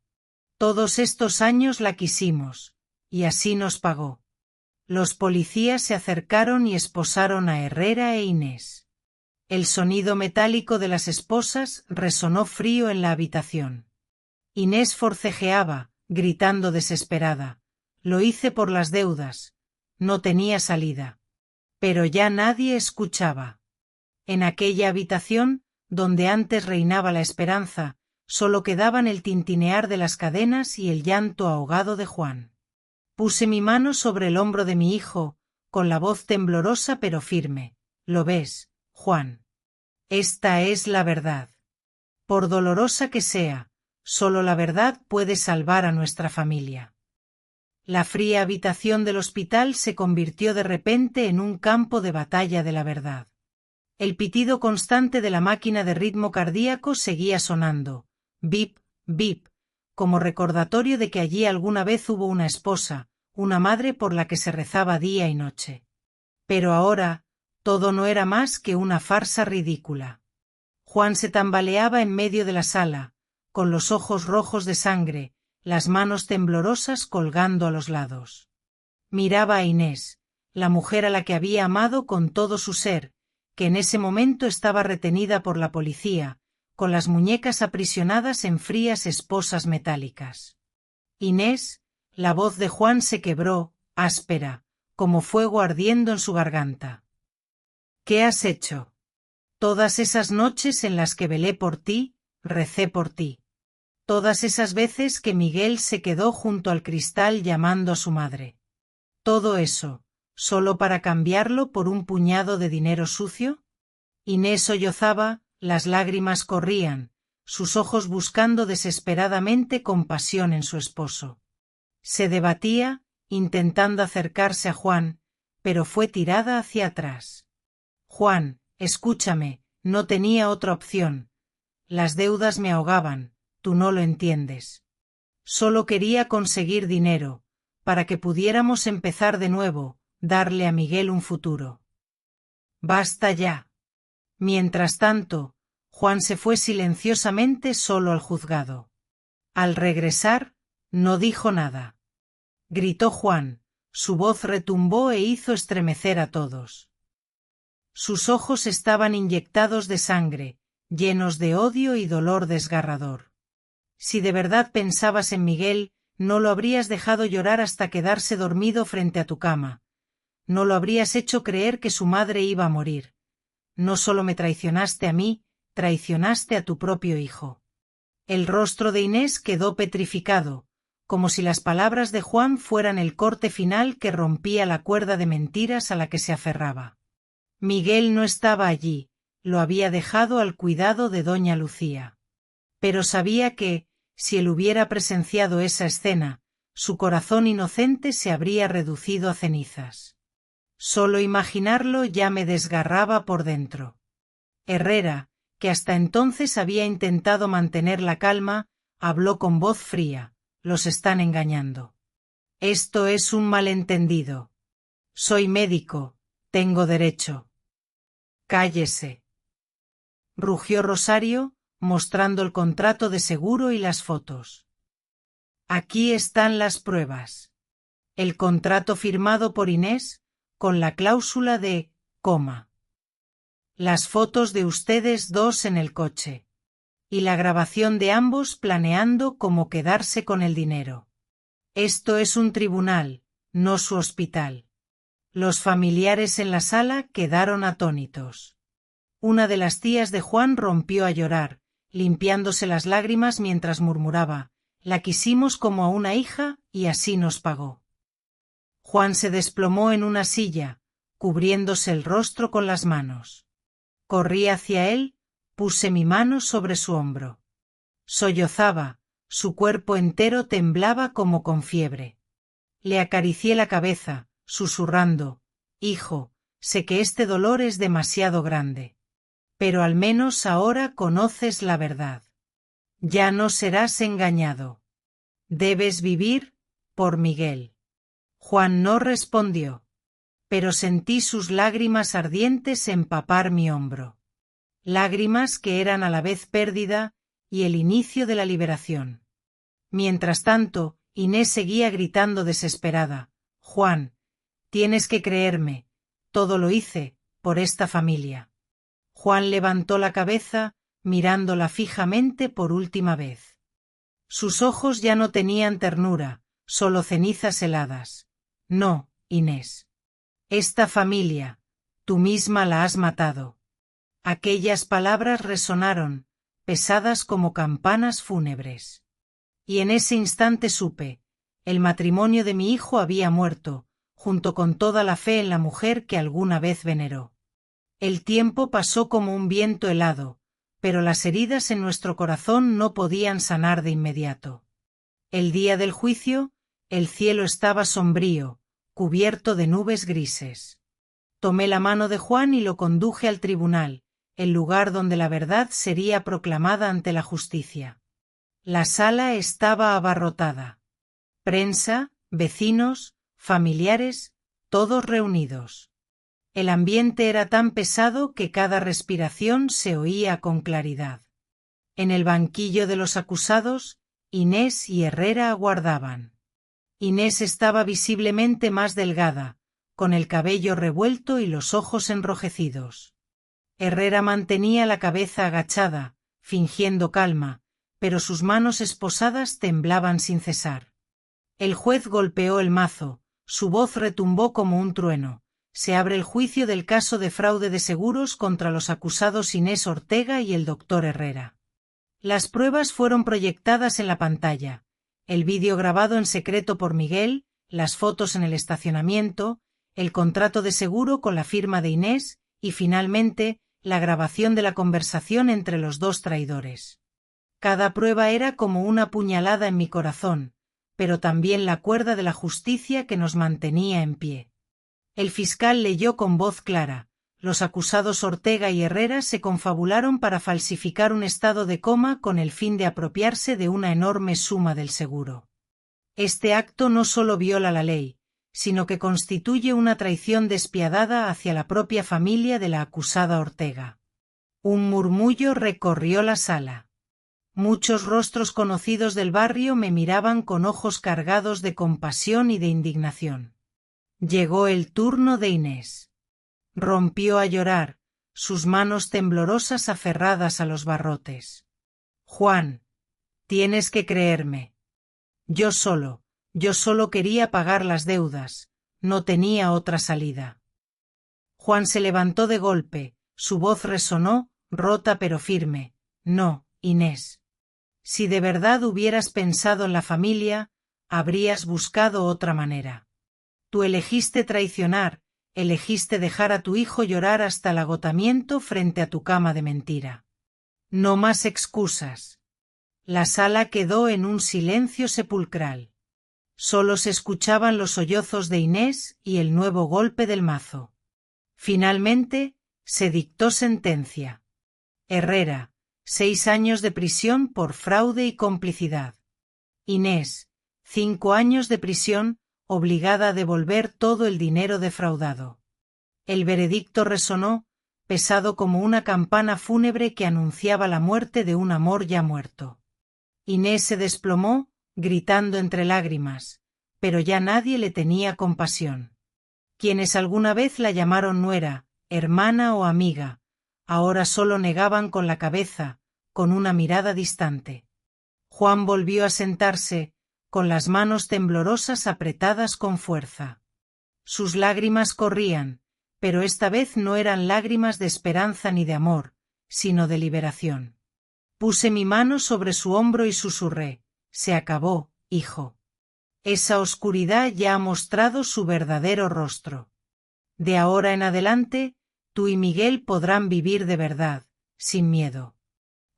Todos estos años la quisimos, y así nos pagó». Los policías se acercaron y esposaron a Herrera e Inés. El sonido metálico de las esposas resonó frío en la habitación. Inés forcejeaba, gritando desesperada: «Lo hice por las deudas. No tenía salida». Pero ya nadie escuchaba. En aquella habitación, donde antes reinaba la esperanza, solo quedaban el tintinear de las cadenas y el llanto ahogado de Juan. Puse mi mano sobre el hombro de mi hijo, con la voz temblorosa pero firme. «¿Lo ves, Juan? Esta es la verdad. Por dolorosa que sea, solo la verdad puede salvar a nuestra familia». La fría habitación del hospital se convirtió de repente en un campo de batalla de la verdad. El pitido constante de la máquina de ritmo cardíaco seguía sonando, bip, bip, como recordatorio de que allí alguna vez hubo una esposa, una madre por la que se rezaba día y noche. Pero ahora, todo no era más que una farsa ridícula. Juan se tambaleaba en medio de la sala, con los ojos rojos de sangre, las manos temblorosas colgando a los lados. Miraba a Inés, la mujer a la que había amado con todo su ser, que en ese momento estaba retenida por la policía, con las muñecas aprisionadas en frías esposas metálicas. Inés, la voz de Juan se quebró, áspera, como fuego ardiendo en su garganta. «¿Qué has hecho? Todas esas noches en las que velé por ti, recé por ti. Todas esas veces que Miguel se quedó junto al cristal llamando a su madre. Todo eso, ¿solo para cambiarlo por un puñado de dinero sucio?». Inés sollozaba, las lágrimas corrían, sus ojos buscando desesperadamente compasión en su esposo. Se debatía, intentando acercarse a Juan, pero fue tirada hacia atrás. «Juan, escúchame, no tenía otra opción. Las deudas me ahogaban, tú no lo entiendes. Solo quería conseguir dinero, para que pudiéramos empezar de nuevo, darle a Miguel un futuro». «Basta ya». Mientras tanto, Juan se fue silenciosamente solo al juzgado. Al regresar, no dijo nada. Gritó Juan, su voz retumbó e hizo estremecer a todos. Sus ojos estaban inyectados de sangre, llenos de odio y dolor desgarrador. Si de verdad pensabas en Miguel, no lo habrías dejado llorar hasta quedarse dormido frente a tu cama. No lo habrías hecho creer que su madre iba a morir. No solo me traicionaste a mí, traicionaste a tu propio hijo. El rostro de Inés quedó petrificado, como si las palabras de Juan fueran el corte final que rompía la cuerda de mentiras a la que se aferraba. Miguel no estaba allí, lo había dejado al cuidado de doña Lucía. Pero sabía que, si él hubiera presenciado esa escena, su corazón inocente se habría reducido a cenizas. Solo imaginarlo ya me desgarraba por dentro. Herrera, que hasta entonces había intentado mantener la calma, habló con voz fría: «Los están engañando. Esto es un malentendido. Soy médico, tengo derecho». «Cállese», rugió Rosario, mostrando el contrato de seguro y las fotos. «Aquí están las pruebas. El contrato firmado por Inés, con la cláusula de coma. Las fotos de ustedes dos en el coche. Y la grabación de ambos planeando cómo quedarse con el dinero. Esto es un tribunal, no su hospital». Los familiares en la sala quedaron atónitos. Una de las tías de Juan rompió a llorar, limpiándose las lágrimas mientras murmuraba: «La quisimos como a una hija y así nos pagó». Juan se desplomó en una silla, cubriéndose el rostro con las manos. Corrí hacia él, puse mi mano sobre su hombro. Sollozaba, su cuerpo entero temblaba como con fiebre. Le acaricié la cabeza, susurrando: «Hijo, sé que este dolor es demasiado grande. Pero al menos ahora conoces la verdad. Ya no serás engañado. Debes vivir, por Miguel». Juan no respondió. Pero sentí sus lágrimas ardientes empapar mi hombro. Lágrimas que eran a la vez pérdida y el inicio de la liberación. Mientras tanto, Inés seguía gritando desesperada: «Juan, tienes que creerme, todo lo hice, por esta familia». Juan levantó la cabeza, mirándola fijamente por última vez. Sus ojos ya no tenían ternura, solo cenizas heladas. «No, Inés. Esta familia, tú misma la has matado». Aquellas palabras resonaron, pesadas como campanas fúnebres. Y en ese instante supe: el matrimonio de mi hijo había muerto, junto con toda la fe en la mujer que alguna vez veneró. El tiempo pasó como un viento helado, pero las heridas en nuestro corazón no podían sanar de inmediato. El día del juicio, el cielo estaba sombrío, cubierto de nubes grises. Tomé la mano de Juan y lo conduje al tribunal, el lugar donde la verdad sería proclamada ante la justicia. La sala estaba abarrotada. Prensa, vecinos, familiares, todos reunidos. El ambiente era tan pesado que cada respiración se oía con claridad. En el banquillo de los acusados, Inés y Herrera aguardaban. Inés estaba visiblemente más delgada, con el cabello revuelto y los ojos enrojecidos. Herrera mantenía la cabeza agachada, fingiendo calma, pero sus manos esposadas temblaban sin cesar. El juez golpeó el mazo, su voz retumbó como un trueno: «Se abre el juicio del caso de fraude de seguros contra los acusados Inés Ortega y el doctor Herrera». Las pruebas fueron proyectadas en la pantalla, el vídeo grabado en secreto por Miguel, las fotos en el estacionamiento, el contrato de seguro con la firma de Inés y, finalmente, la grabación de la conversación entre los dos traidores. Cada prueba era como una puñalada en mi corazón, pero también la cuerda de la justicia que nos mantenía en pie. El fiscal leyó con voz clara: «Los acusados Ortega y Herrera se confabularon para falsificar un estado de coma con el fin de apropiarse de una enorme suma del seguro. Este acto no solo viola la ley, sino que constituye una traición despiadada hacia la propia familia de la acusada Ortega». Un murmullo recorrió la sala. Muchos rostros conocidos del barrio me miraban con ojos cargados de compasión y de indignación. Llegó el turno de Inés. Rompió a llorar, sus manos temblorosas aferradas a los barrotes. «Juan, tienes que creerme. Yo solo quería pagar las deudas, no tenía otra salida». Juan se levantó de golpe, su voz resonó, rota pero firme: «No, Inés. Si de verdad hubieras pensado en la familia, habrías buscado otra manera. Tú elegiste traicionar, elegiste dejar a tu hijo llorar hasta el agotamiento frente a tu cama de mentira. No más excusas». La sala quedó en un silencio sepulcral. Solo se escuchaban los sollozos de Inés y el nuevo golpe del mazo. Finalmente, se dictó sentencia. Herrera, 6 años de prisión por fraude y complicidad. Inés, 5 años de prisión, obligada a devolver todo el dinero defraudado. El veredicto resonó, pesado como una campana fúnebre que anunciaba la muerte de un amor ya muerto. Inés se desplomó, gritando entre lágrimas, pero ya nadie le tenía compasión. Quienes alguna vez la llamaron nuera, hermana o amiga, ahora solo negaban con la cabeza, con una mirada distante. Juan volvió a sentarse, con las manos temblorosas apretadas con fuerza. Sus lágrimas corrían, pero esta vez no eran lágrimas de esperanza ni de amor, sino de liberación. Puse mi mano sobre su hombro y susurré: «Se acabó, hijo. Esa oscuridad ya ha mostrado su verdadero rostro. De ahora en adelante, tú y Miguel podrán vivir de verdad, sin miedo.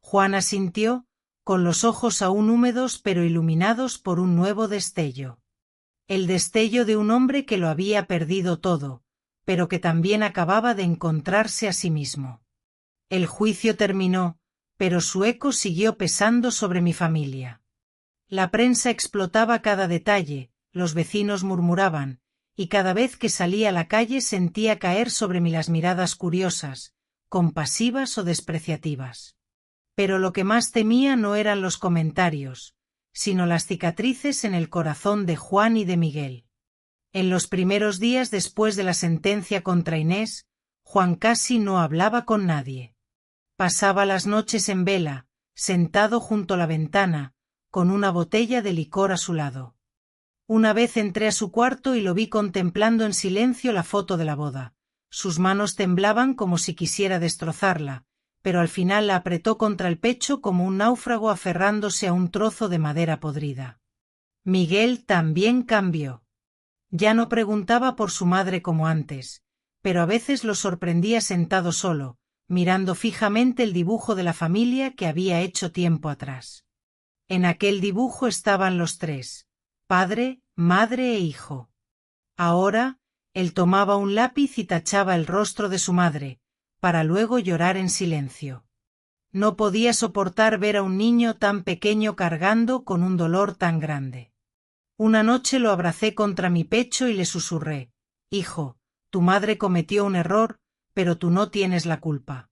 Juan asintió, con los ojos aún húmedos pero iluminados por un nuevo destello. El destello de un hombre que lo había perdido todo, pero que también acababa de encontrarse a sí mismo. El juicio terminó, pero su eco siguió pesando sobre mi familia. La prensa explotaba cada detalle, los vecinos murmuraban, y cada vez que salía a la calle sentía caer sobre mí las miradas curiosas, compasivas o despreciativas. Pero lo que más temía no eran los comentarios, sino las cicatrices en el corazón de Juan y de Miguel. En los primeros días después de la sentencia contra Inés, Juan casi no hablaba con nadie. Pasaba las noches en vela, sentado junto a la ventana, con una botella de licor a su lado. Una vez entré a su cuarto y lo vi contemplando en silencio la foto de la boda. Sus manos temblaban como si quisiera destrozarla, pero al final la apretó contra el pecho como un náufrago aferrándose a un trozo de madera podrida. Miguel también cambió. Ya no preguntaba por su madre como antes, pero a veces lo sorprendía sentado solo, mirando fijamente el dibujo de la familia que había hecho tiempo atrás. En aquel dibujo estaban los tres, padre, madre e hijo. Ahora, él tomaba un lápiz y tachaba el rostro de su madre, para luego llorar en silencio. No podía soportar ver a un niño tan pequeño cargando con un dolor tan grande. Una noche lo abracé contra mi pecho y le susurré: «Hijo, tu madre cometió un error, pero tú no tienes la culpa.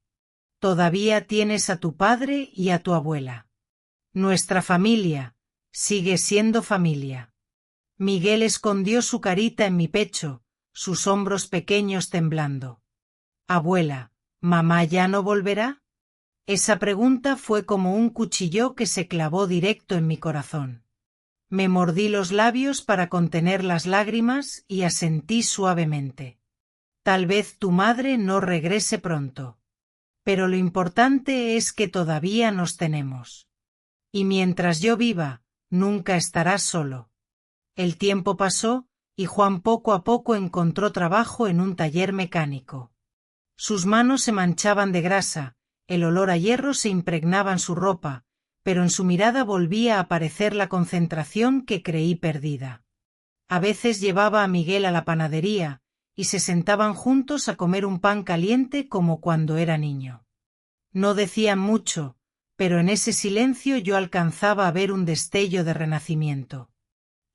Todavía tienes a tu padre y a tu abuela. Nuestra familia sigue siendo familia». Miguel escondió su carita en mi pecho, sus hombros pequeños temblando. «Abuela, ¿mamá ya no volverá?». Esa pregunta fue como un cuchillo que se clavó directo en mi corazón. Me mordí los labios para contener las lágrimas y asentí suavemente. «Tal vez tu madre no regrese pronto. Pero lo importante es que todavía nos tenemos. Y mientras yo viva, nunca estarás solo». El tiempo pasó, y Juan poco a poco encontró trabajo en un taller mecánico. Sus manos se manchaban de grasa, el olor a hierro se impregnaba en su ropa, pero en su mirada volvía a aparecer la concentración que creí perdida. A veces llevaba a Miguel a la panadería, y se sentaban juntos a comer un pan caliente como cuando era niño. No decían mucho, pero en ese silencio yo alcanzaba a ver un destello de renacimiento.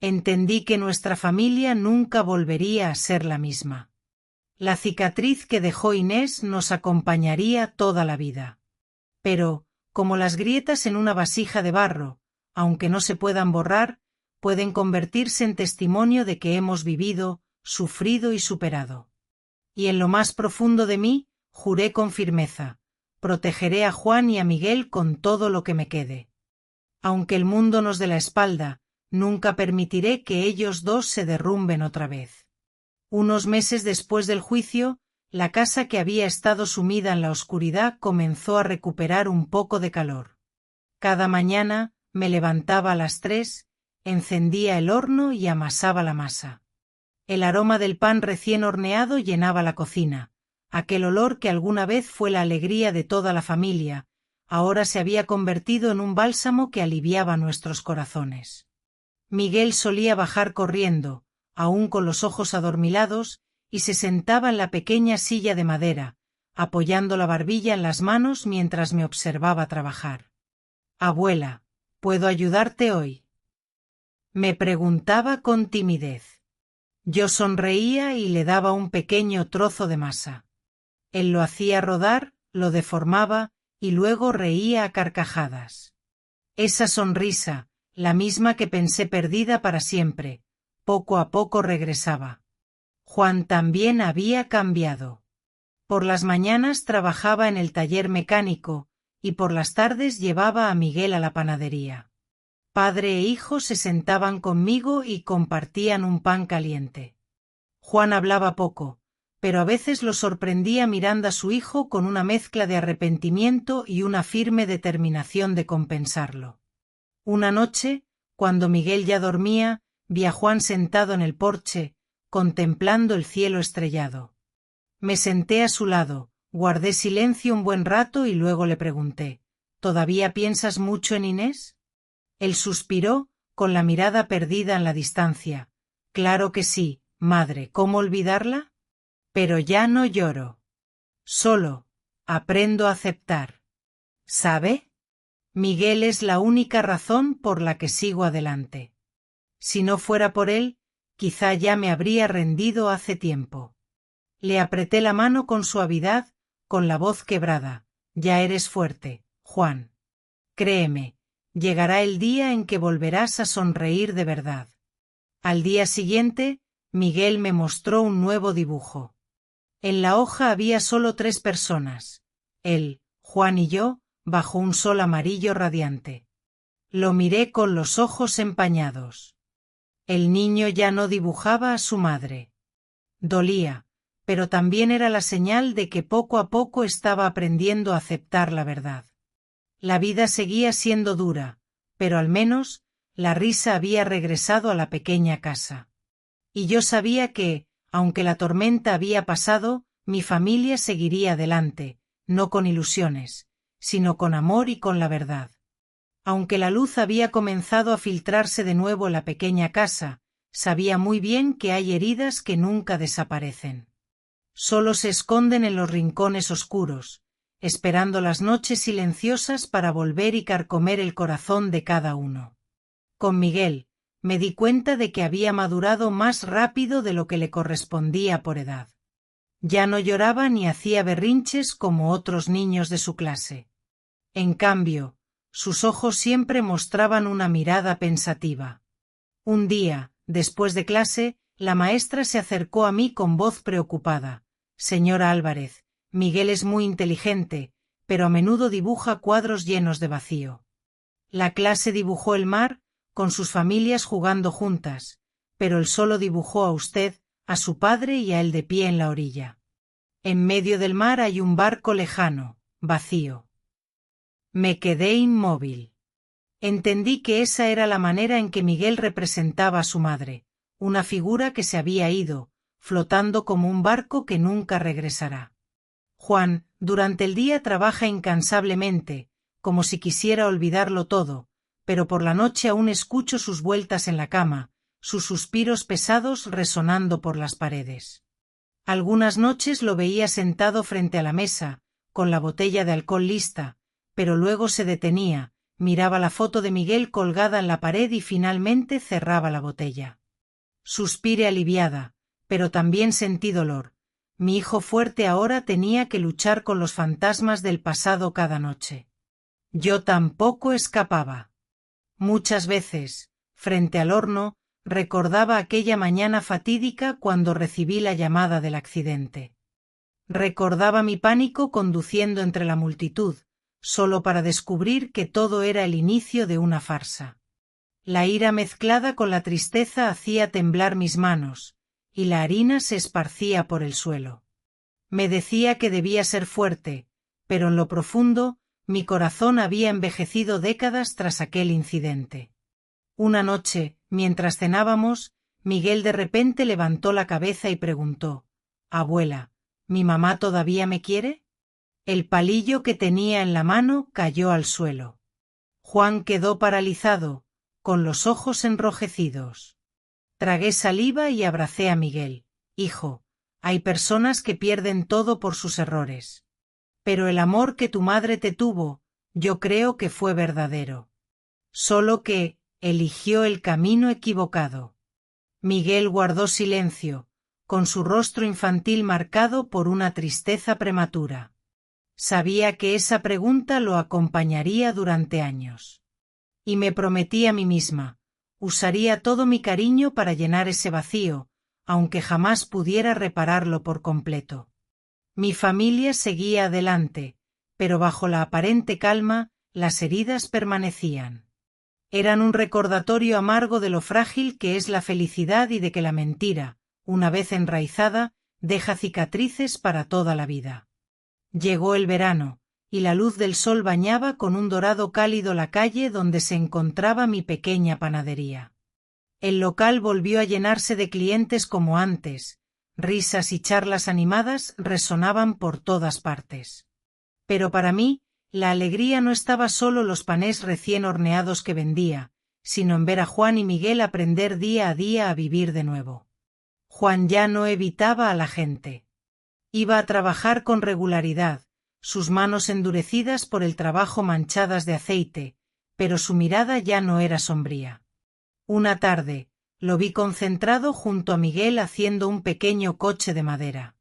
Entendí que nuestra familia nunca volvería a ser la misma. La cicatriz que dejó Inés nos acompañaría toda la vida. Pero, como las grietas en una vasija de barro, aunque no se puedan borrar, pueden convertirse en testimonio de que hemos vivido, sufrido y superado. Y en lo más profundo de mí, juré con firmeza: protegeré a Juan y a Miguel con todo lo que me quede. Aunque el mundo nos dé la espalda, nunca permitiré que ellos dos se derrumben otra vez. Unos meses después del juicio, la casa que había estado sumida en la oscuridad comenzó a recuperar un poco de calor. Cada mañana, me levantaba a las 3, encendía el horno y amasaba la masa. El aroma del pan recién horneado llenaba la cocina. Aquel olor que alguna vez fue la alegría de toda la familia, ahora se había convertido en un bálsamo que aliviaba nuestros corazones. Miguel solía bajar corriendo, aún con los ojos adormilados, y se sentaba en la pequeña silla de madera, apoyando la barbilla en las manos mientras me observaba trabajar. «Abuela, ¿puedo ayudarte hoy?», me preguntaba con timidez. Yo sonreía y le daba un pequeño trozo de masa. Él lo hacía rodar, lo deformaba, y luego reía a carcajadas. Esa sonrisa, la misma que pensé perdida para siempre, poco a poco regresaba. Juan también había cambiado. Por las mañanas trabajaba en el taller mecánico, y por las tardes llevaba a Miguel a la panadería. Padre e hijo se sentaban conmigo y compartían un pan caliente. Juan hablaba poco, pero a veces lo sorprendía mirando a su hijo con una mezcla de arrepentimiento y una firme determinación de compensarlo. Una noche, cuando Miguel ya dormía, vi a Juan sentado en el porche, contemplando el cielo estrellado. Me senté a su lado, guardé silencio un buen rato y luego le pregunté, ¿todavía piensas mucho en Inés? Él suspiró, con la mirada perdida en la distancia. Claro que sí, madre, ¿cómo olvidarla? Pero ya no lloro. Solo aprendo a aceptar. ¿Sabe? Miguel es la única razón por la que sigo adelante. Si no fuera por él, quizá ya me habría rendido hace tiempo. Le apreté la mano con suavidad, con la voz quebrada. Ya eres fuerte, Juan. Créeme, llegará el día en que volverás a sonreír de verdad. Al día siguiente, Miguel me mostró un nuevo dibujo. En la hoja había solo 3 personas, él, Juan y yo, bajo un sol amarillo radiante. Lo miré con los ojos empañados. El niño ya no dibujaba a su madre. Dolía, pero también era la señal de que poco a poco estaba aprendiendo a aceptar la verdad. La vida seguía siendo dura, pero al menos, la risa había regresado a la pequeña casa. Y yo sabía que, aunque la tormenta había pasado, mi familia seguiría adelante, no con ilusiones, sino con amor y con la verdad. Aunque la luz había comenzado a filtrarse de nuevo en la pequeña casa, sabía muy bien que hay heridas que nunca desaparecen. Solo se esconden en los rincones oscuros, esperando las noches silenciosas para volver y carcomer el corazón de cada uno. Con Miguel, me di cuenta de que había madurado más rápido de lo que le correspondía por edad. Ya no lloraba ni hacía berrinches como otros niños de su clase. En cambio, sus ojos siempre mostraban una mirada pensativa. Un día, después de clase, la maestra se acercó a mí con voz preocupada. Señora Álvarez, Miguel es muy inteligente, pero a menudo dibuja cuadros llenos de vacío. La clase dibujó el mar, con sus familias jugando juntas, pero él solo dibujó a usted, a su padre y a él de pie en la orilla. En medio del mar hay un barco lejano, vacío. Me quedé inmóvil. Entendí que esa era la manera en que Miguel representaba a su madre, una figura que se había ido, flotando como un barco que nunca regresará. Juan, durante el día trabaja incansablemente, como si quisiera olvidarlo todo, pero por la noche aún escucho sus vueltas en la cama, sus suspiros pesados resonando por las paredes. Algunas noches lo veía sentado frente a la mesa, con la botella de alcohol lista, pero luego se detenía, miraba la foto de Miguel colgada en la pared y finalmente cerraba la botella. Suspiré aliviada, pero también sentí dolor. Mi hijo fuerte ahora tenía que luchar con los fantasmas del pasado cada noche. Yo tampoco escapaba. Muchas veces, frente al horno, recordaba aquella mañana fatídica cuando recibí la llamada del accidente. Recordaba mi pánico conduciendo entre la multitud, solo para descubrir que todo era el inicio de una farsa. La ira mezclada con la tristeza hacía temblar mis manos, y la harina se esparcía por el suelo. Me decía que debía ser fuerte, pero en lo profundo, mi corazón había envejecido décadas tras aquel incidente. Una noche, mientras cenábamos, Miguel de repente levantó la cabeza y preguntó: «Abuela, ¿mi mamá todavía me quiere?». El palillo que tenía en la mano cayó al suelo. Juan quedó paralizado, con los ojos enrojecidos. Tragué saliva y abracé a Miguel. «Hijo, hay personas que pierden todo por sus errores. Pero el amor que tu madre te tuvo, yo creo que fue verdadero. Solo que eligió el camino equivocado». Miguel guardó silencio, con su rostro infantil marcado por una tristeza prematura. Sabía que esa pregunta lo acompañaría durante años. Y me prometí a mí misma, usaría todo mi cariño para llenar ese vacío, aunque jamás pudiera repararlo por completo. Mi familia seguía adelante, pero bajo la aparente calma, las heridas permanecían. Eran un recordatorio amargo de lo frágil que es la felicidad y de que la mentira, una vez enraizada, deja cicatrices para toda la vida. Llegó el verano, y la luz del sol bañaba con un dorado cálido la calle donde se encontraba mi pequeña panadería. El local volvió a llenarse de clientes como antes, risas y charlas animadas resonaban por todas partes. Pero para mí, la alegría no estaba solo en los panes recién horneados que vendía, sino en ver a Juan y Miguel aprender día a día a vivir de nuevo. Juan ya no evitaba a la gente. Iba a trabajar con regularidad, sus manos endurecidas por el trabajo manchadas de aceite, pero su mirada ya no era sombría. Una tarde, lo vi concentrado junto a Miguel haciendo un pequeño coche de madera.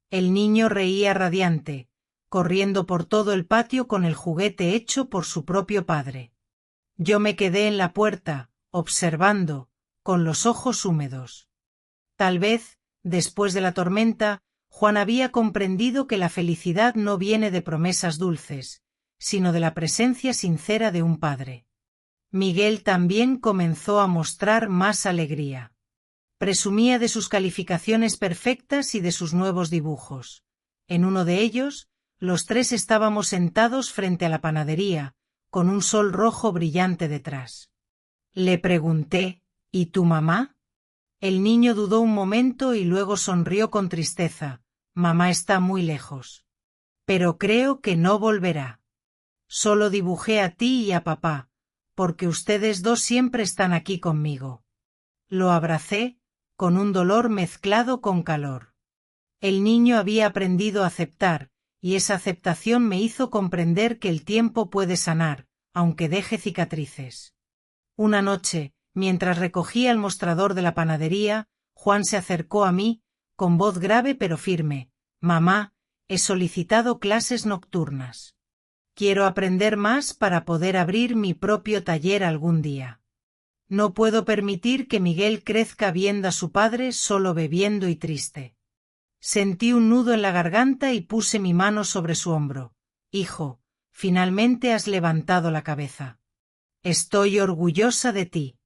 El niño reía radiante, corriendo por todo el patio con el juguete hecho por su propio padre. Yo me quedé en la puerta, observando, con los ojos húmedos. Tal vez, después de la tormenta, Juan había comprendido que la felicidad no viene de promesas dulces, sino de la presencia sincera de un padre. Miguel también comenzó a mostrar más alegría. Presumía de sus calificaciones perfectas y de sus nuevos dibujos. En uno de ellos, los tres estábamos sentados frente a la panadería, con un sol rojo brillante detrás. Le pregunté, ¿y tu mamá? El niño dudó un momento y luego sonrió con tristeza. Mamá está muy lejos. Pero creo que no volverá. Solo dibujé a ti y a papá, porque ustedes dos siempre están aquí conmigo. Lo abracé, con un dolor mezclado con calor. El niño había aprendido a aceptar, y esa aceptación me hizo comprender que el tiempo puede sanar, aunque deje cicatrices. Una noche, mientras recogía el mostrador de la panadería, Juan se acercó a mí, con voz grave pero firme. Mamá, he solicitado clases nocturnas. Quiero aprender más para poder abrir mi propio taller algún día. No puedo permitir que Miguel crezca viendo a su padre solo bebiendo y triste. Sentí un nudo en la garganta y puse mi mano sobre su hombro. Hijo, finalmente has levantado la cabeza. Estoy orgullosa de ti.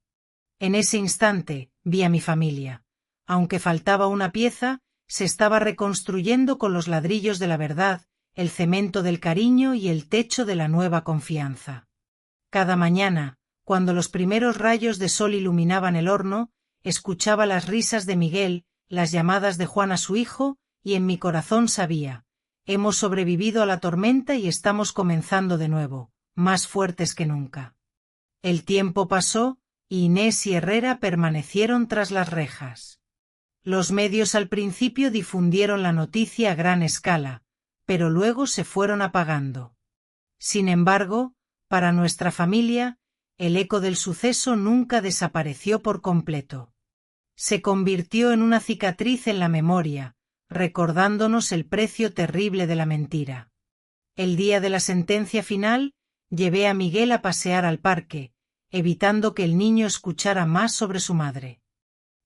En ese instante, vi a mi familia. Aunque faltaba una pieza, se estaba reconstruyendo con los ladrillos de la verdad, el cemento del cariño y el techo de la nueva confianza. Cada mañana, cuando los primeros rayos de sol iluminaban el horno, escuchaba las risas de Miguel, las llamadas de Juan a su hijo, y en mi corazón sabía, hemos sobrevivido a la tormenta y estamos comenzando de nuevo, más fuertes que nunca. El tiempo pasó, y Inés y Herrera permanecieron tras las rejas. Los medios al principio difundieron la noticia a gran escala, pero luego se fueron apagando. Sin embargo, para nuestra familia, el eco del suceso nunca desapareció por completo. Se convirtió en una cicatriz en la memoria, recordándonos el precio terrible de la mentira. El día de la sentencia final, llevé a Miguel a pasear al parque, evitando que el niño escuchara más sobre su madre.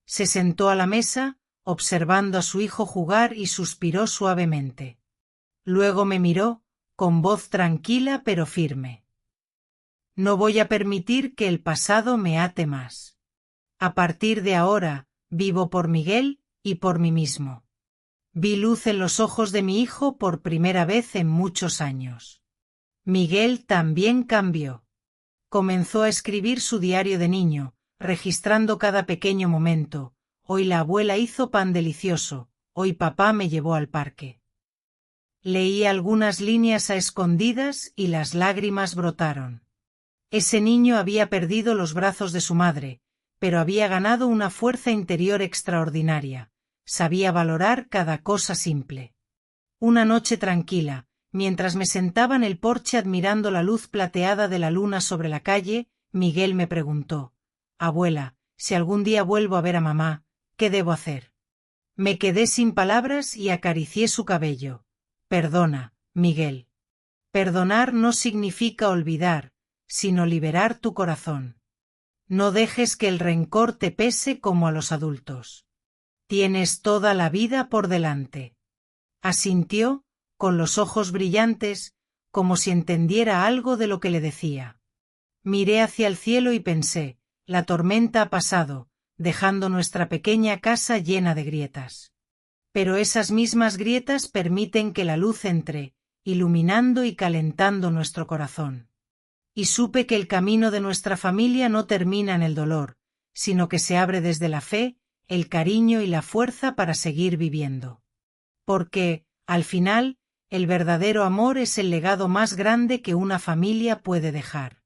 Se sentó a la mesa, observando a su hijo jugar y suspiró suavemente. Luego me miró, con voz tranquila pero firme. No voy a permitir que el pasado me ate más. A partir de ahora, vivo por Miguel y por mí mismo. Vi luz en los ojos de mi hijo por primera vez en muchos años. Miguel también cambió. Comenzó a escribir su diario de niño, registrando cada pequeño momento. Hoy la abuela hizo pan delicioso, hoy papá me llevó al parque. Leí algunas líneas a escondidas y las lágrimas brotaron. Ese niño había perdido los brazos de su madre, pero había ganado una fuerza interior extraordinaria. Sabía valorar cada cosa simple. Una noche tranquila, mientras me sentaba en el porche admirando la luz plateada de la luna sobre la calle, Miguel me preguntó: Abuela, si algún día vuelvo a ver a mamá, ¿qué debo hacer? Me quedé sin palabras y acaricié su cabello. Perdona, Miguel. Perdonar no significa olvidar, sino liberar tu corazón. No dejes que el rencor te pese como a los adultos. Tienes toda la vida por delante. Asintió, con los ojos brillantes, como si entendiera algo de lo que le decía. Miré hacia el cielo y pensé, la tormenta ha pasado, dejando nuestra pequeña casa llena de grietas. Pero esas mismas grietas permiten que la luz entre, iluminando y calentando nuestro corazón. Y supe que el camino de nuestra familia no termina en el dolor, sino que se abre desde la fe, el cariño y la fuerza para seguir viviendo. Porque, al final, el verdadero amor es el legado más grande que una familia puede dejar.